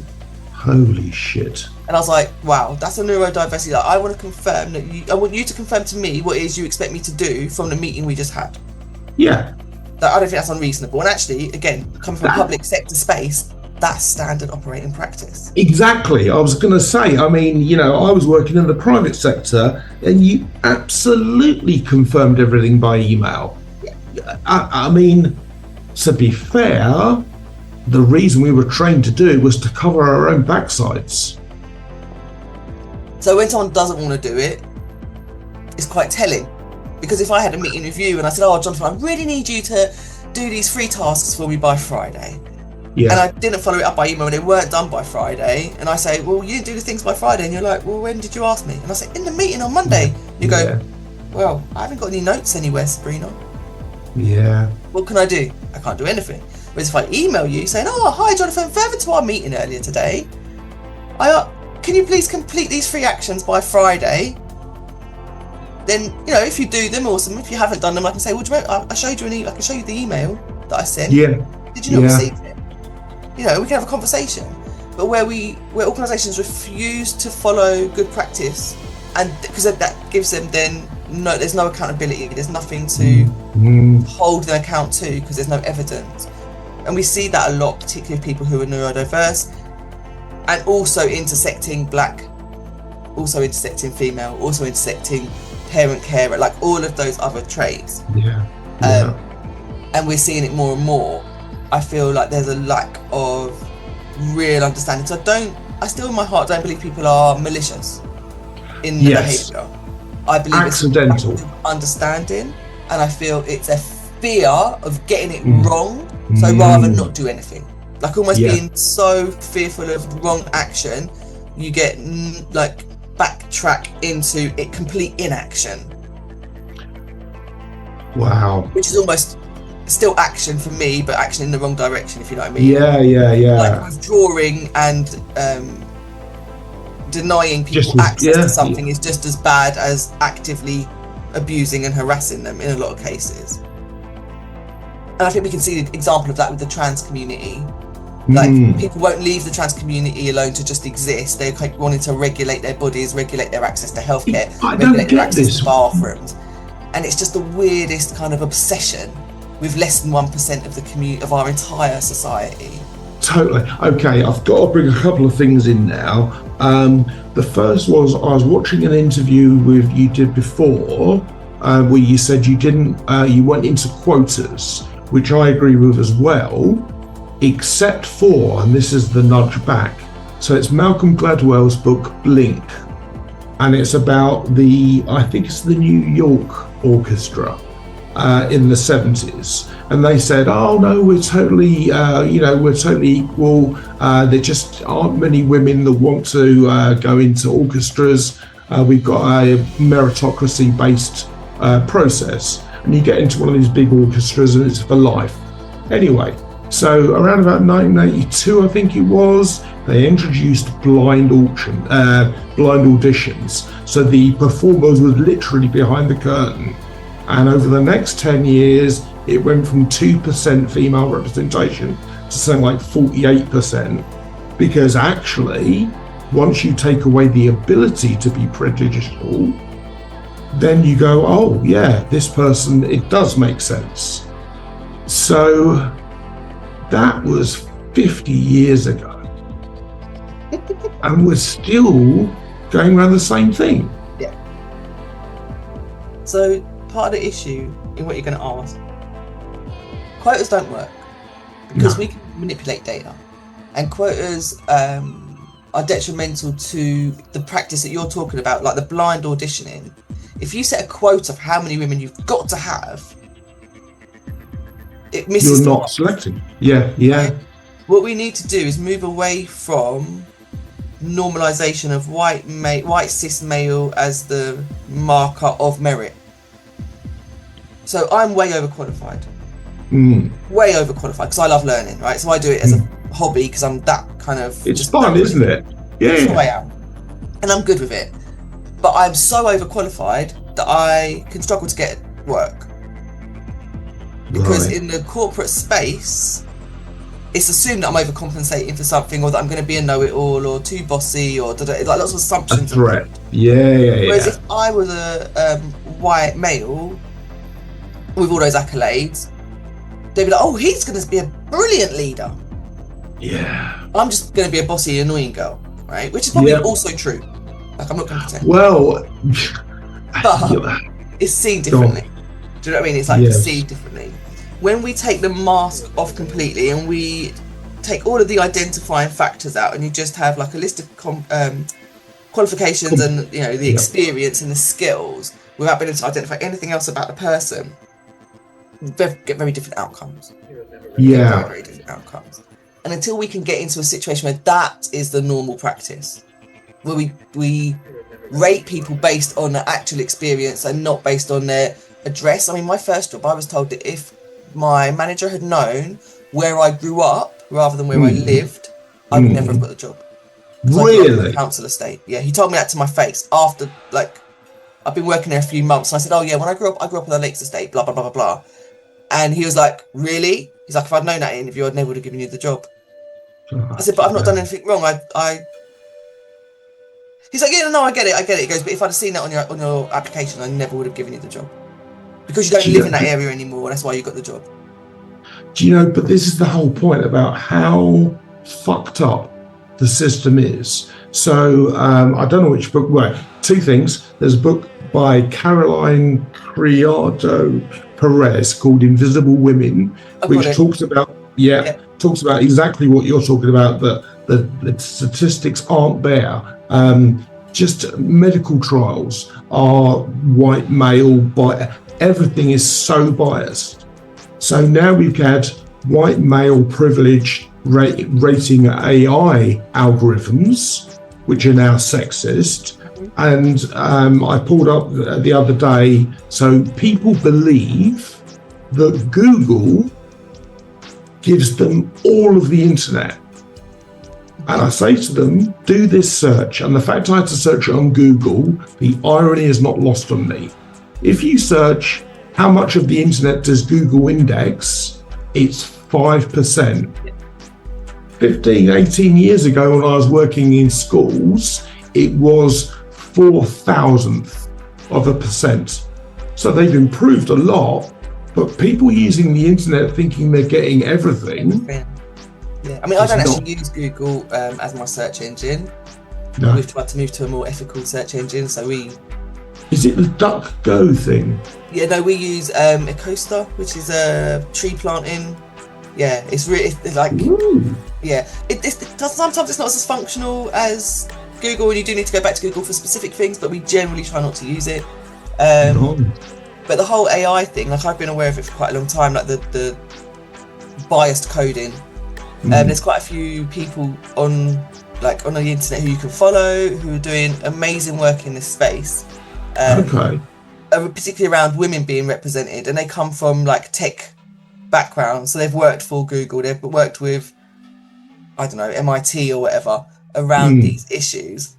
Holy shit. And I was like, wow, that's a neurodiversity. Like, I want to confirm I want you to confirm to me what it is you expect me to do from the meeting we just had. Yeah. Like, I don't think that's unreasonable. And actually, again, coming from a public sector space, that's standard operating practice. Exactly. I was going to say, I was working in the private sector and you absolutely confirmed everything by email. Yeah. To be fair, the reason we were trained to do it was to cover our own backsides. So when someone doesn't want to do it, it's quite telling. Because if I had a meeting with you and I said, oh, Jonathan, I really need you to do these 3 tasks for me by Friday. Yeah. And I didn't follow it up by email and they weren't done by Friday. And I say, well, you didn't do the things by Friday. And you're like, well, when did you ask me? And I say, in the meeting on Monday. You go, well, I haven't got any notes anywhere, Sabrina. Yeah. What can I do? I can't do anything. Whereas if I email you saying, oh, hi, Jonathan, further to our meeting earlier today, can you please complete these 3 actions by Friday? Then, if you do them, awesome. If you haven't done them, I can say, well, do you remember, I showed you I can show you the email that I sent. Yeah. Did you not receive it? We can have a conversation. But where organisations refuse to follow good practice, and because that gives them then there's no accountability, there's nothing to hold them account to because there's no evidence. And we see that a lot, particularly with people who are neurodiverse and also intersecting black, also intersecting female, also intersecting parent carer, like all of those other traits. And we're seeing it more and more. I feel like there's a lack of real understanding. So I still in my heart don't believe people are malicious in the behaviour. I believe accidental. It's understanding, and I feel it's a fear of getting it wrong. So rather than not do anything, like almost being so fearful of wrong action, you get backtrack into it, complete inaction. Wow. Which is almost still action for me, but action in the wrong direction, if you know what I mean. Yeah. Like withdrawing and denying people access to something is just as bad as actively abusing and harassing them in a lot of cases. And I think we can see the example of that with the trans community. Like people won't leave the trans community alone to just exist. They're wanting to regulate their bodies, regulate their access to healthcare, regulate their access to bathrooms. And it's just the weirdest kind of obsession with less than 1% of the community of our entire society. Totally. Okay, I've got to bring a couple of things in now. The first was I was watching an interview with you did before, where you said you went into quotas, which I agree with as well, except for, and this is the nudge back. So it's Malcolm Gladwell's book Blink, and it's about I think it's the New York Orchestra in the 70s. And they said, oh no, we're totally equal. There just aren't many women that want to go into orchestras. We've got a meritocracy-based process. And you get into one of these big orchestras and it's for life. Anyway, so around about 1982, I think it was, they introduced blind auditions. So the performers were literally behind the curtain. And over the next 10 years, it went from 2% female representation to something like 48%. Because actually, once you take away the ability to be prejudicial, then you go, oh yeah, this person, it does make sense. So that was 50 years ago. And we're still going around the same thing. Yeah. So part of the issue in what you're going to ask, quotas don't work because we can manipulate data, and quotas are detrimental to the practice that you're talking about, like the blind auditioning. If you set a quota of how many women you've got to have, it misses. You're not selecting. Yeah. What we need to do is move away from normalization of white cis male as the marker of merit. So I'm way overqualified. Way overqualified because I love learning, right? So I do it as a hobby because I'm that kind of. It's fun, isn't it? Yeah. That's who I am, and I'm good with it. But I'm so overqualified that I can struggle to get work because in the corporate space, it's assumed that I'm overcompensating for something, or that I'm going to be a know-it-all, or too bossy, or like lots of assumptions. A threat. Yeah. Whereas if I was a white male with all those accolades, they'd be like, oh, he's going to be a brilliant leader. Yeah. I'm just going to be a bossy, annoying girl, right? Which is probably also true. Like, I'm not going to pretend. Well, but it's seen differently. Do you know what I mean? It's like perceived differently. When we take the mask off completely and we take all of the identifying factors out, and you just have like a list of qualifications and the experience and the skills without being able to identify anything else about the person, get very different outcomes. Yeah. Very different outcomes. And until we can get into a situation where that is the normal practice, where we rate people based on their actual experience and not based on their address. I mean, my first job, I was told that if my manager had known where I grew up rather than where I lived, I would never have got the job. Really? Council estate. Yeah, he told me that to my face after, like, I've been working there a few months, and I said, oh yeah, when I grew up on the Lakes estate, blah, blah, blah, blah, blah. And he was like, really? He's like, if I'd known that interview, I'd never would have given you the job. I said, but I've not done anything wrong. He's like, yeah, no, I get it. He goes, but if I'd have seen that on your application, I never would have given you the job. Because you don't live in that area anymore, and that's why you got the job. Do you know, but this is the whole point about how fucked up the system is. So I don't know which book. Well, two things. There's a book by Caroline Criado Perez called Invisible Women, which talks about talks about exactly what you're talking about, that the statistics aren't there. Just medical trials are white male, everything is so biased. So now we've had white male privilege rating AI algorithms, which are now sexist. And I pulled up the other day, so people believe that Google gives them all of the internet. And I say to them, do this search. And the fact I had to search it on Google, the irony is not lost on me. If you search how much of the internet does Google index, it's 5%. 15, 18 years ago when I was working in schools, it was 0.004%. So they've improved a lot, but people using the internet thinking they're getting everything, Yeah, I mean, I It's don't not. actually use Google as my search engine. No. We've tried to move to a more ethical search engine, so Is it the DuckGo thing? we use Ecosta, which is a tree planting. Yeah, it's really it's like Ooh. yeah. Sometimes it's not as functional as Google, and you do need to go back to Google for specific things. But we generally try not to use it. Nice. But the whole AI thing, like I've been aware of it for quite a long time, like the biased coding. There's quite a few people on the internet who you can follow who are doing amazing work in this space. Okay. Particularly around women being represented, and they come from like tech backgrounds, so they've worked for Google, they've worked with, I don't know, MIT or whatever around these issues.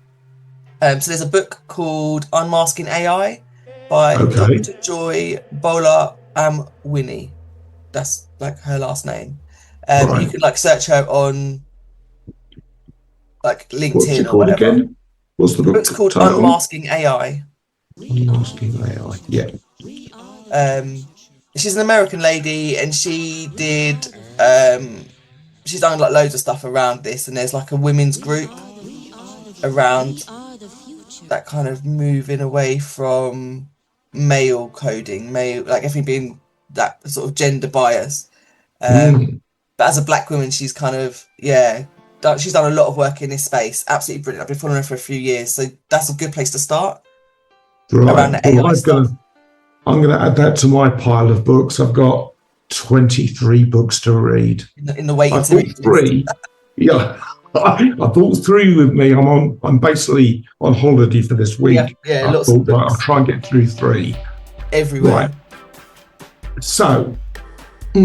So there's a book called Unmasking AI by Okay. Dr. Joy Bola Amwini. That's like her last name. Right. You could like search her on like What's it LinkedIn or called whatever. again? What's the The book book's called title? Unmasking AI. Unmasking AI. Yeah. She's an American lady, and she did she's done like loads of stuff around this, and there's like a women's group around that kind of moving away from male coding, male, like everything being that sort of gender bias. But as a black woman, she's kind of she's done a lot of work in this space. Absolutely brilliant. I've been following her for a few years, so that's a good place to start around Right. the Well, AI stuff. I'm gonna add that to my pile of books. I've got 23 books to read. In the waiting I to bought read list. 3. Yeah. I bought 3 with me. I'm basically on holiday for this week. Yeah, I lots thought, of right, I'll books try and get through 3. everywhere. Right. So, I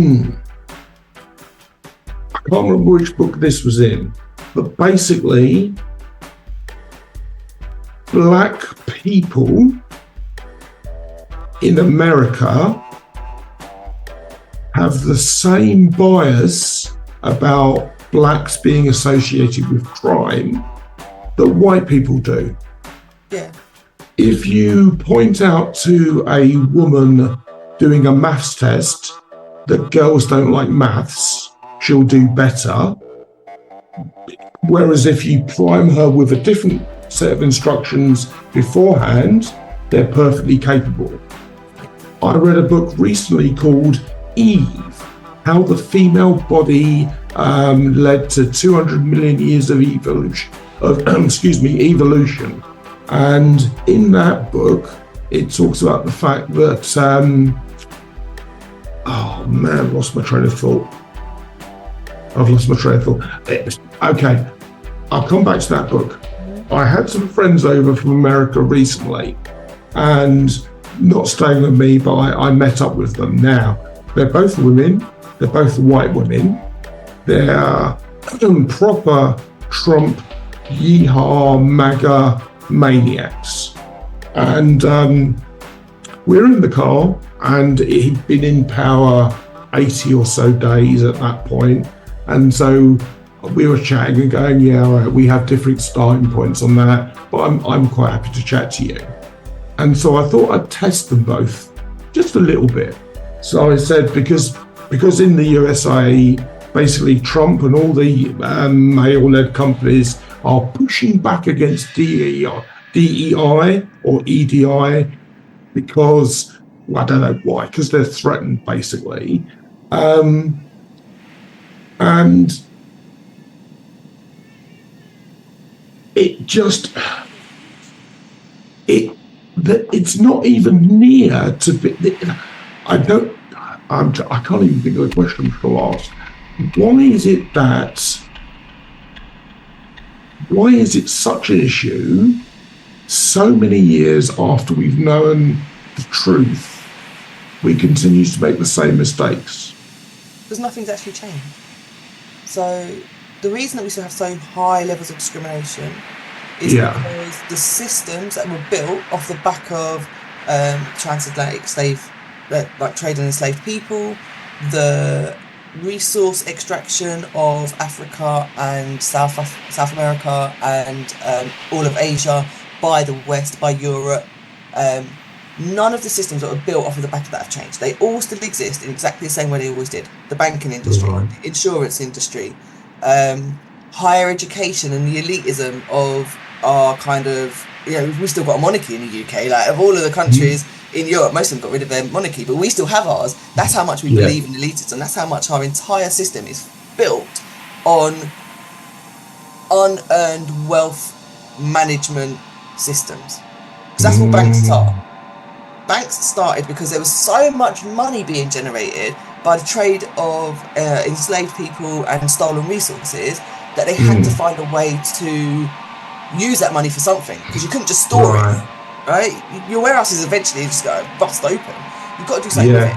can't remember which book this was in, but basically, black people in America have the same bias about blacks being associated with crime that white people do. Yeah. If you point out to a woman doing a maths test that girls don't like maths, she'll do better. Whereas if you prime her with a different set of instructions beforehand, they're perfectly capable. I read a book recently called Eve, how the female body led to 200 million years of evolution. And in that book, it talks about the fact that, I've lost my train of thought. Okay, I'll come back to that book. I had some friends over from America recently, and not staying with me, but I met up with them now. They're both women, they're both white women. They're proper Trump, yeehaw, MAGA maniacs. And we're in the car, and he'd been in power 80 or so days at that point. And so we were chatting and going, right, we have different starting points on that, but I'm quite happy to chat to you. And so I thought I'd test them both just a little bit. So I said, because in the USA, basically Trump and all the male-led companies are pushing back against DEI or EDI because, well, I don't know why, because they're threatened basically. And it's not even near to be. I can't even think of a question to ask. Why is it such an issue so many years after we've known the truth, we continue to make the same mistakes? Because nothing's actually changed. So the reason that we still have so high levels of discrimination is because the systems that were built off the back of transatlantic trade and enslaved people, the resource extraction of Africa and South America and all of Asia by the West, by Europe. None of the systems that were built off of the back of that have changed. They all still exist in exactly the same way they always did. The banking industry, Right. the insurance industry, higher education and the elitism of our kind of, we've still got a monarchy in the UK. Like, of all of the countries in Europe, most of them got rid of their monarchy, but we still have ours. That's how much we believe in elitism. That's how much our entire system is built on unearned wealth management systems. Because that's what banks are. Banks started because there was so much money being generated by the trade of enslaved people and stolen resources that they had to find a way to use that money for something, because you couldn't just store it, right? Your warehouses eventually just go bust open. You've got to do something with it.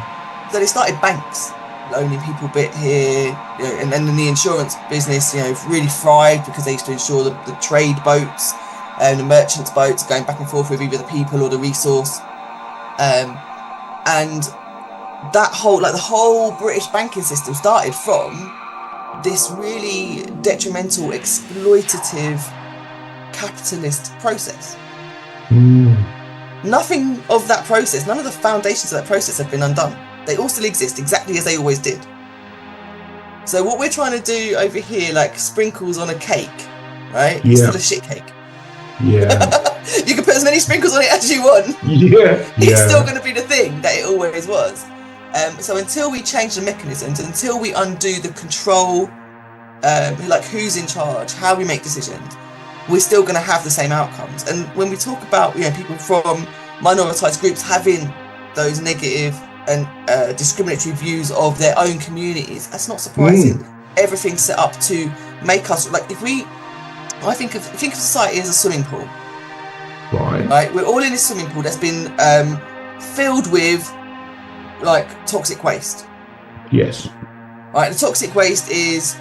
So they started banks, loaning people a bit here, and then the insurance business, really thrived because they used to insure the trade boats and the merchants' boats going back and forth with either the people or the resource. And that whole, the whole British banking system started from this really detrimental, exploitative, capitalist process. Nothing of that process, none of the foundations of that process have been undone. They all still exist exactly as they always did. So what we're trying to do over here, like sprinkles on a cake, right? It's still a shit cake. You can put as many sprinkles on it as you want. It's still going to be the thing that it always was. So until we change the mechanisms, until we undo the control, like who's in charge, how we make decisions, we're still going to have the same outcomes. And when we talk about people from minoritized groups having those negative and discriminatory views of their own communities, that's not surprising. Everything's set up to make us, like, I think of society as a swimming pool. Right. We're all in this swimming pool that's been filled with like toxic waste. Yes. Right. The toxic waste is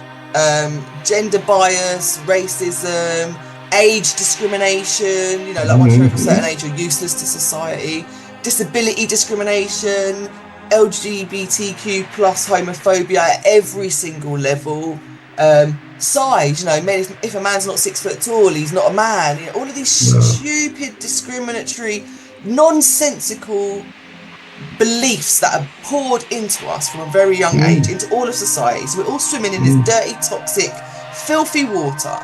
gender bias, racism, age discrimination. Like once you're of a certain age, you're useless to society. Disability discrimination, LGBTQ plus homophobia at every single level. Size, if a man's not 6 foot tall, he's not a man. All of these stupid, discriminatory, nonsensical beliefs that are poured into us from a very young age, into all of society. So we're all swimming in this dirty, toxic, filthy water.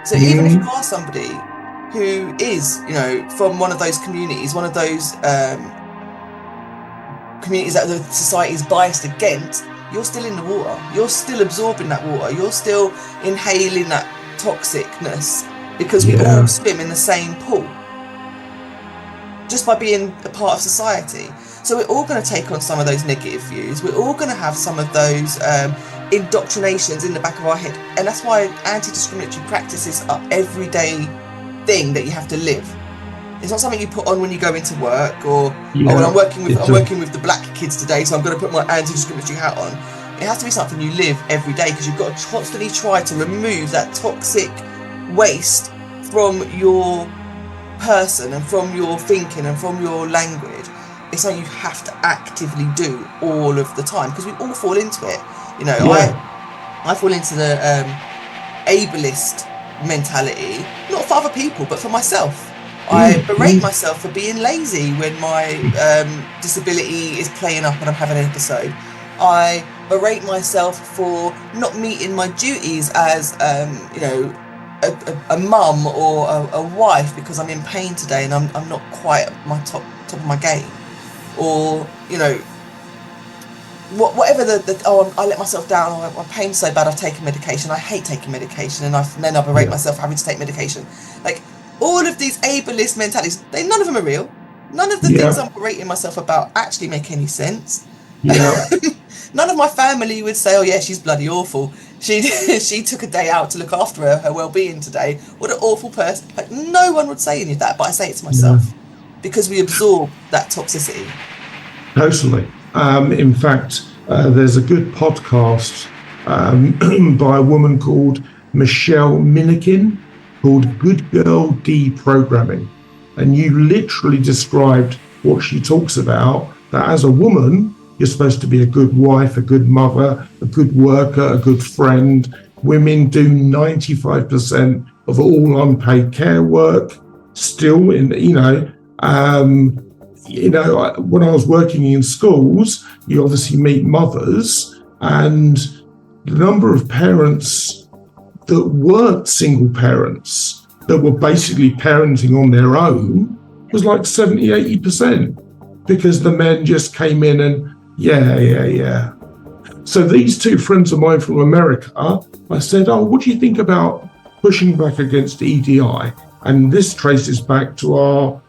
So even if you are somebody who is, from one of those communities, one of those communities that the society is biased against, you're still in the water. You're still absorbing that water. You're still inhaling that toxicness, because we all swim in the same pool just by being a part of society. So we're all going to take on some of those negative views. We're all going to have some of those indoctrinations in the back of our head. And that's why anti-discriminatory practices are everyday thing that you have to live. It's not something you put on when you go into work, or I'm working with the black kids today, so I'm going to put my anti-discriminatory hat on. It has to be something you live every day, because you've got to constantly try to remove that toxic waste from your person and from your thinking and from your language. It's something you have to actively do all of the time, because we all fall into it. I fall into the ableist mentality, not for other people, but for myself. I berate myself for being lazy when my disability is playing up and I'm having an episode. I berate myself for not meeting my duties as, a mum or a wife, because I'm in pain today and I'm not quite at my top of my game. Or, whatever I let myself down, my pain's so bad I've taken medication. I hate taking medication, and then I berate myself for having to take medication. Like, all of these ableist mentalities, none of them are real. None of the things I'm berating myself about actually make any sense. None of my family would say, oh yeah, she's bloody awful. She took a day out to look after her well-being today. What an awful person. Like, no one would say any of that, but I say it to myself. Because we absorb that toxicity. Totally. In fact, there's a good podcast by a woman called Michelle Minikin, called Good Girl Deprogramming. And you literally described what she talks about, that as a woman, you're supposed to be a good wife, a good mother, a good worker, a good friend. Women do 95% of all unpaid care work still when I was working in schools, you obviously meet mothers, and the number of parents that weren't single parents, that were basically parenting on their own, was like 70, 80%, because the men just came in and, yeah. So these two friends of mine from America, I said, oh, what do you think about pushing back against EDI? And this traces back to our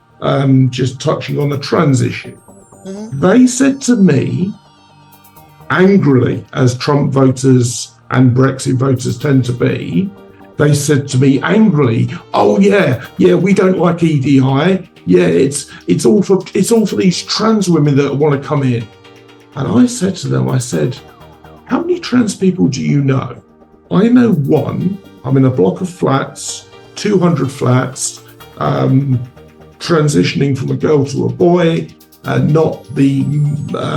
just touching on the trans issue. Mm-hmm. They said to me, angrily, as Trump voters and Brexit voters tend to be, they said to me angrily, oh yeah, we don't like EDI. Yeah, it's all for these trans women that want to come in. And I said to them, I said, how many trans people do you know? I know one. I'm in a block of flats, 200 flats, transitioning from a girl to a boy, not the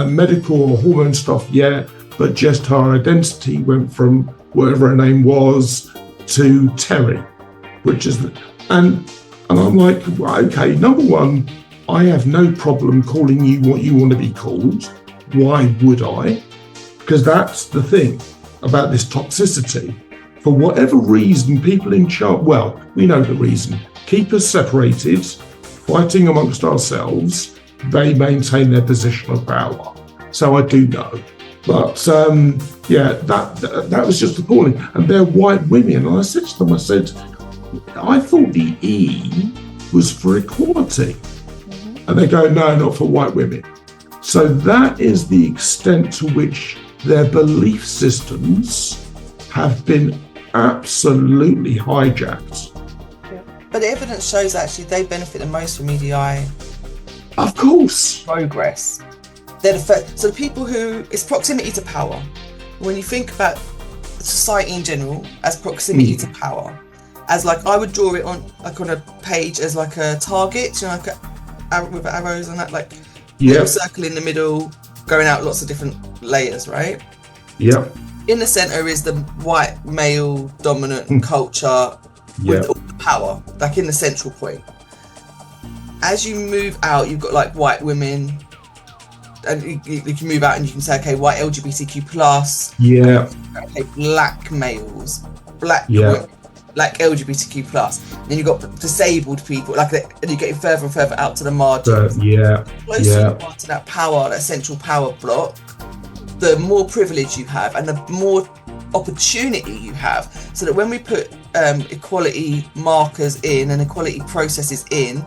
medical or hormone stuff yet, but just her identity went from whatever her name was to Terry, which is, and I'm like, okay, number one, I have no problem calling you what you want to be called. Why would I? Because that's the thing about this toxicity. For whatever reason, people in charge, well, we know the reason, keep us separated, fighting amongst ourselves, they maintain their position of power. So I do know. But that was just appalling. And they're white women. And I said to them, I said, I thought the E was for equality. And they go, no, not for white women. So that is the extent to which their belief systems have been absolutely hijacked. But the evidence shows actually they benefit the most from EDI Of course. progress. They're the first, so the people who, it's proximity to power. When you think about society in general as proximity to power, as like I would draw it on like on a page as like a target, you know, like with arrows and that, like little circle in the middle, going out lots of different layers, right? Yeah. In the center is the white male dominant culture with all the power, like in the central point. As you move out, you've got like white women, and you can move out and you can say, okay, white LGBTQ plus, okay, black males, black women, like LGBTQ plus. And then you've got disabled people, like, and you're getting further and further out to the margins. Closer you are to that power, that central power block, the more privilege you have and the more opportunity you have. So that when we put equality markers in and equality processes in,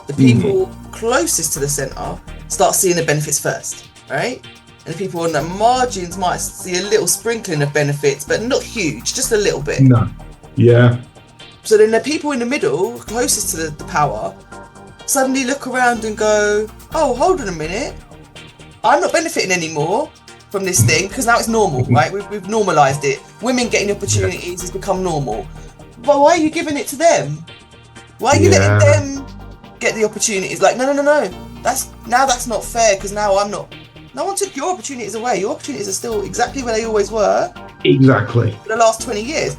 the people closest to the centre start seeing the benefits first, right? And the people on the margins might see a little sprinkling of benefits, but not huge, just a little bit. No. Yeah. So then the people in the middle, closest to the power, suddenly look around and go, oh, hold on a minute. I'm not benefiting anymore from this thing because now it's normal, right? We've normalised it. Women getting opportunities has become normal. But why are you giving it to them? Why are you letting them get the opportunities? Like, no. That's not fair because now I'm not. No one took your opportunities away. Your opportunities are still exactly where they always were. Exactly. For the last 20 years.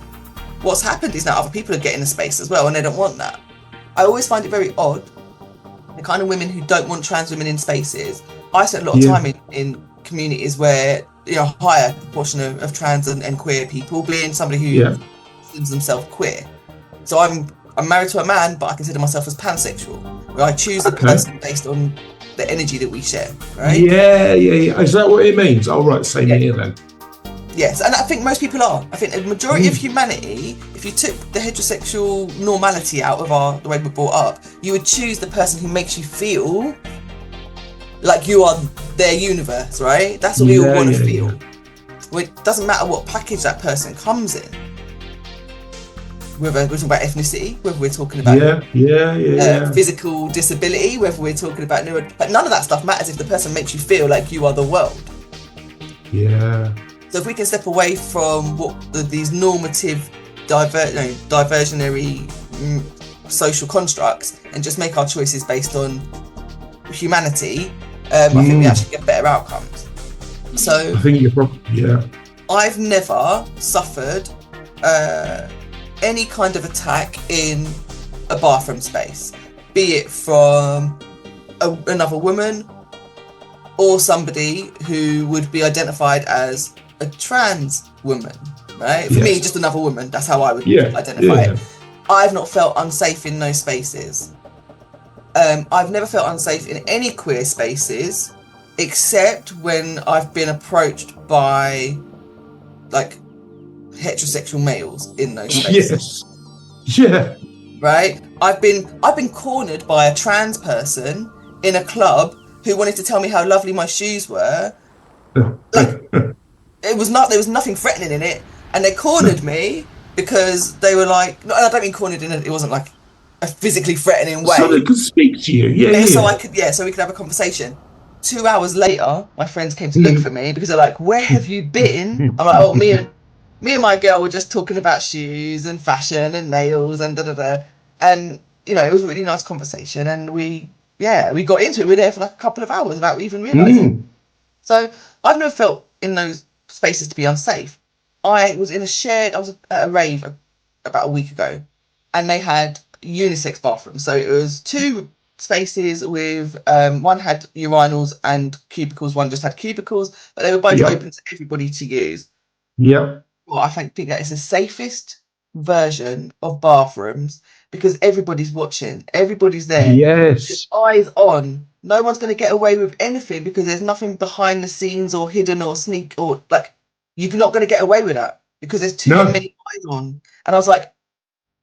What's happened is now other people are getting the space as well and they don't want that. I always find it very odd, the kind of women who don't want trans women in spaces. I spent a lot of time in communities where, you know, higher proportion of trans and queer people, being somebody who considers themselves queer. So I'm married to a man, but I consider myself as pansexual, where I choose the person based on the energy that we share, right? Yeah. Is that what it means? Oh, right, same here then. Yes, and I think most people are. I think the majority of humanity, if you took the heterosexual normality out of the way we're brought up, you would choose the person who makes you feel like you are their universe, right? That's what we all want to feel. Well, it doesn't matter what package that person comes in. Whether we're talking about ethnicity, whether we're talking about physical disability, whether we're talking about but none of that stuff matters if the person makes you feel like you are the world. Yeah. So if we can step away from what these normative, diversionary social constructs and just make our choices based on humanity, I think we actually get better outcomes. So I think you're probably, I've never suffered any kind of attack in a bathroom space, be it from another woman or somebody who would be identified as a trans woman. right? For Yeah. me, just another woman. That's how I would Yeah. identify Yeah. it. I've not felt unsafe in those spaces. I've never felt unsafe in any queer spaces, except when I've been approached by like heterosexual males in those spaces. Yes. Yeah. Right? I've been cornered by a trans person in a club who wanted to tell me how lovely my shoes were. Like there was nothing threatening in it, and they cornered me because they were like, no, I don't mean cornered in it wasn't like a physically threatening So they way. could speak to you. Yeah. So Yeah. so we could have a conversation. 2 hours later, my friends came to look for me because they're like, "Where have you been?" I'm like, "Oh, me and my girl were just talking about shoes and fashion and nails and da da da." And it was a really nice conversation, and we got into it. We were there for like a couple of hours without even realizing. Mm. So I've never felt in those spaces to be unsafe. I was at a rave about a week ago, and they had unisex bathrooms. So it was two spaces with one had urinals and cubicles, one just had cubicles, but they were both Yep. open to everybody to use. Yep. Well, I think that is the safest version of bathrooms because everybody's watching, everybody's there, Yes. eyes on. No one's going to get away with anything because there's nothing behind the scenes or hidden or sneak or like you're not going to get away with that because there's too No, many eyes on. And I was like,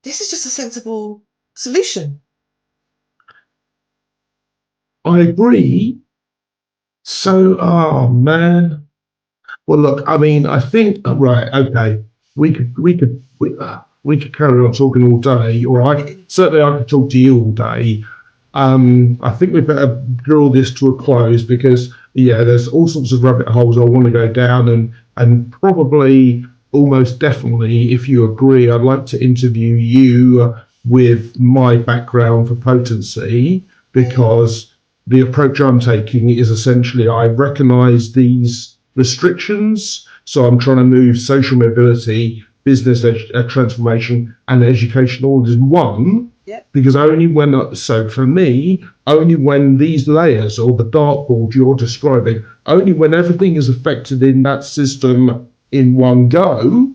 this is just a sensible solution. I agree. So, oh man. Well, look. I mean, I think right. Okay, we could carry on talking all day, or I could talk to you all day. I think we better draw this to a close because there's all sorts of rabbit holes I want to go down, and probably almost definitely, if you agree, I'd like to interview you with my background for potency because the approach I'm taking is essentially I recognise these restrictions, so I'm trying to move social mobility, business transformation, and education all as one. Yep. Because for me, only when these layers or the dartboard you're describing, only when everything is affected in that system in one go,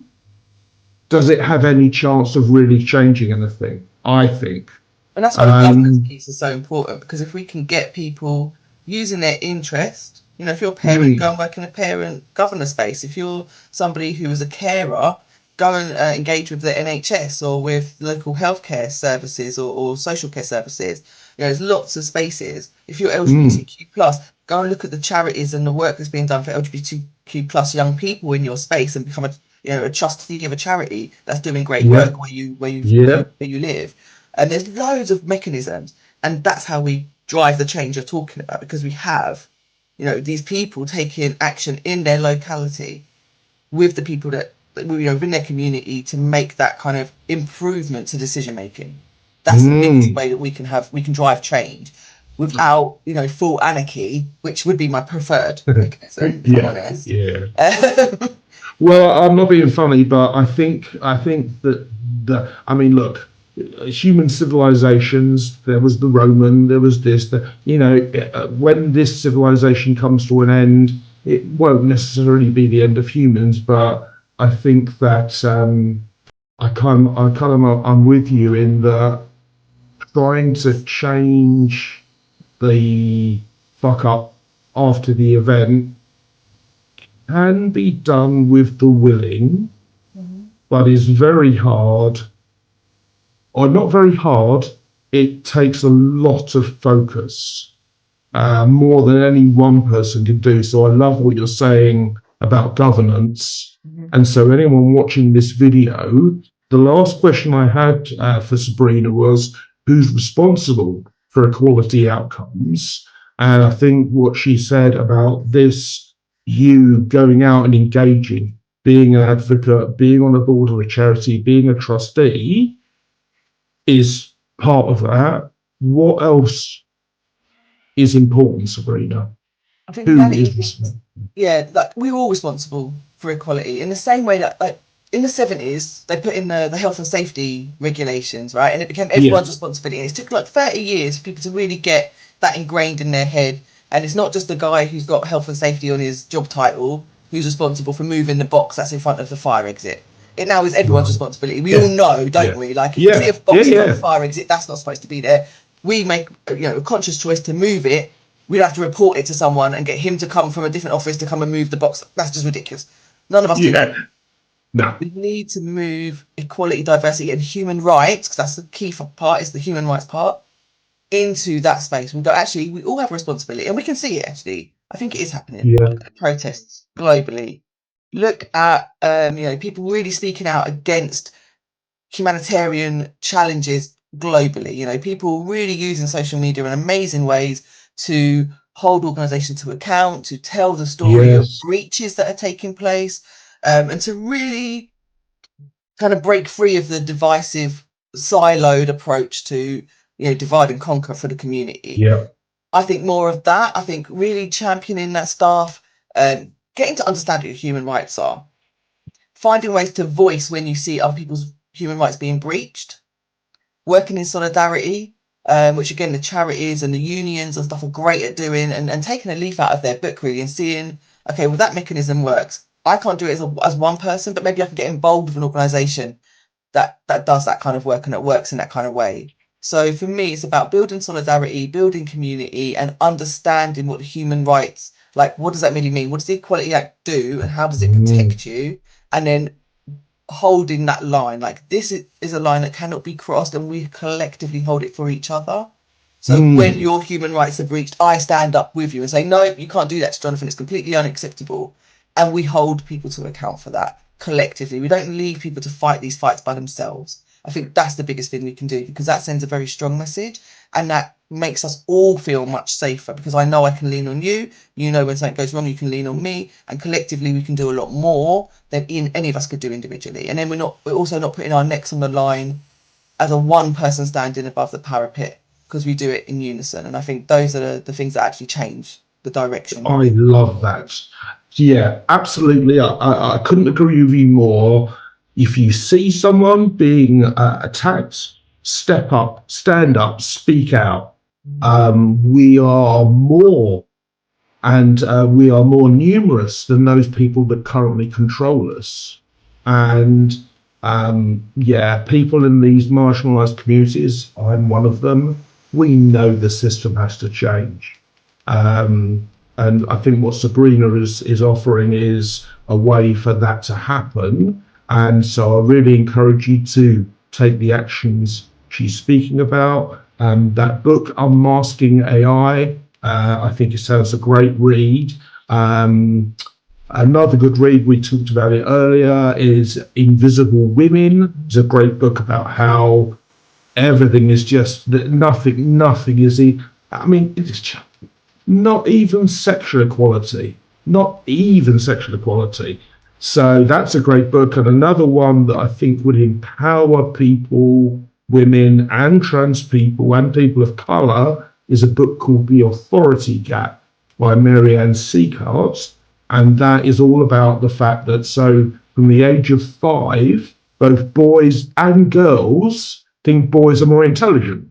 does it have any chance of really changing anything, I think. And that's why the governance piece is so important because if we can get people using their interest, if you're a parent, go and work in a parent governor space. If you're somebody who is a carer, go and engage with the NHS or with local healthcare services or social care services. There's lots of spaces. If you're LGBTQ plus, go and look at the charities and the work that's being done for LGBTQ plus young people in your space and become a trustee of a charity that's doing great work where you live. And there's loads of mechanisms, and that's how we drive the change you're talking about because we have, these people taking action in their locality with the people that within their community to make that kind of improvement to decision making. That's the biggest way that we can drive change without full anarchy, which would be my preferred mechanism, if I'm honest. Yeah. Well, I'm not being funny, but I think that I mean, look, human civilizations. There was the Roman. There was this. When this civilization comes to an end, it won't necessarily be the end of humans. But I think that I'm with you in the trying to change the fuck up after the event can be done with the willing, but is very hard, or not very hard. It takes a lot of focus, more than any one person can do. So I love what you're saying about governance. And so anyone watching this video, the last question I had for Sabrina was, who's responsible for equality outcomes? And I think what she said about this, you going out and engaging, being an advocate, being on the board of a charity, being a trustee, is part of that. What else is important, Sabrina? I think Who reality is responsible? like we're all responsible for equality in the same way that like in the 70s they put in the health and safety regulations, right, and it became Yeah. everyone's responsibility, and it took like 30 years for people to really get that ingrained in their head, and it's not just the guy who's got health and safety on his job title who's responsible for moving the box that's in front of the fire exit. It now is everyone's Right. responsibility. We all know, don't Yeah. we? Like, if Yeah. you see a box Yeah, with yeah. a fire exit, that's not supposed to be there. We make a conscious choice to move it. We'd have to report it to someone and get him to come from a different office to come and move the box. That's just ridiculous. None of us do that. Yeah. No. We need to move equality, diversity, and human rights, because that's the key part, is the human rights part, into that space. We go, actually, we all have a responsibility, and we can see it, actually. I think it is happening. Yeah. Look at protests globally. Look at, people really speaking out against humanitarian challenges globally. People really using social media in amazing ways to hold organizations to account, to tell the story of Yes. breaches that are taking place, and to really kind of break free of the divisive, siloed approach to divide and conquer for the community. Yeah. I think more of that. I think really championing that staff, getting to understand what human rights are, finding ways to voice when you see other people's human rights being breached, working in solidarity, which again the charities and the unions and stuff are great at doing, and taking a leaf out of their book really and seeing, okay, well, that mechanism works. I can't do it as one person, but maybe I can get involved with an organisation that does that kind of work and that works in that kind of way. So for me, it's about building solidarity, building community, and understanding what the human rights, like, what does that really mean? What does the Equality Act do, and how does it protect you? And then holding that line, like, this is a line that cannot be crossed, and we collectively hold it for each other. So when your human rights are breached, I stand up with you and say, no, you can't do that to Jonathan. It's completely unacceptable. And we hold people to account for that collectively. We don't leave people to fight these fights by themselves. I think that's the biggest thing we can do, because that sends a very strong message, and that makes us all feel much safer, because I know I can lean on you. When something goes wrong, you can lean on me, and collectively we can do a lot more than any of us could do individually. And then we're also not putting our necks on the line as a one person standing above the parapet, because we do it in unison. And I think those are the things that actually change the direction. I love that. Yeah, absolutely. I couldn't agree with you more. If you see someone being attacked, step up, stand up, speak out. We are more, and we are more numerous than those people that currently control us. And yeah, people in these marginalised communities, I'm one of them, we know the system has to change. And I think what Sabrina is offering is a way for that to happen. And so I really encourage you to take the actions she's speaking about. That book, Unmasking AI, I think it sounds a great read. Another good read, we talked about it earlier, is Invisible Women. It's a great book about how everything is just nothing is. I mean, it's just not even sexual equality, not even sexual equality. So that's a great book. And another one that I think would empower people, women and trans people and people of colour, is a book called The Authority Gap by Marianne Seacart. And that is all about the fact that, so from the age of 5, both boys and girls think boys are more intelligent,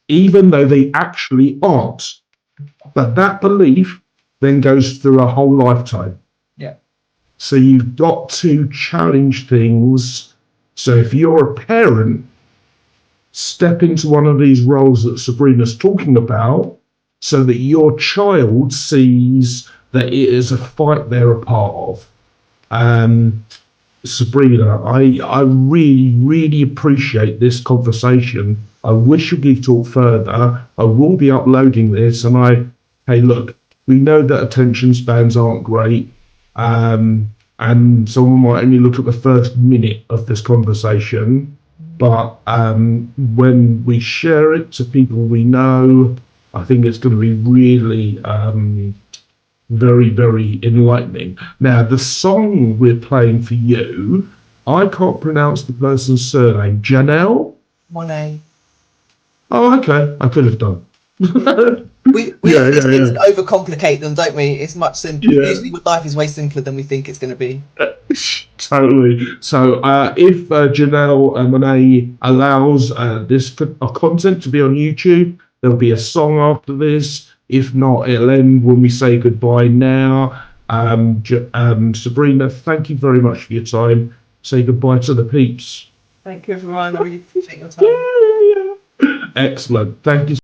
even though they actually aren't. But that belief then goes through a whole lifetime. Yeah. So you've got to challenge things. So if you're a parent, step into one of these roles that Sabrina's talking about, so that your child sees that it is a fight they're a part of. Sabrina, I really, really appreciate this conversation. I wish we could talk further. I will be uploading this, and hey, look, we know that attention spans aren't great, and someone might only look at the first minute of this conversation. But when we share it to people we know, I think it's going to be really very, very enlightening. Now, the song we're playing for you, I can't pronounce the person's surname. Janelle? Monet. Oh, okay. I could have done. We Yeah, these yeah, things yeah. overcomplicate them, don't we? It's much simpler. Yeah. Usually life is way simpler than we think it's going to be. Totally. So, if Janelle Monet allows this content to be on YouTube, there'll be a song after this. If not, it'll end when we say goodbye now. Sabrina, thank you very much for your time. say goodbye to the peeps. Thank you, everyone. I really appreciate your time. Excellent. Thank you.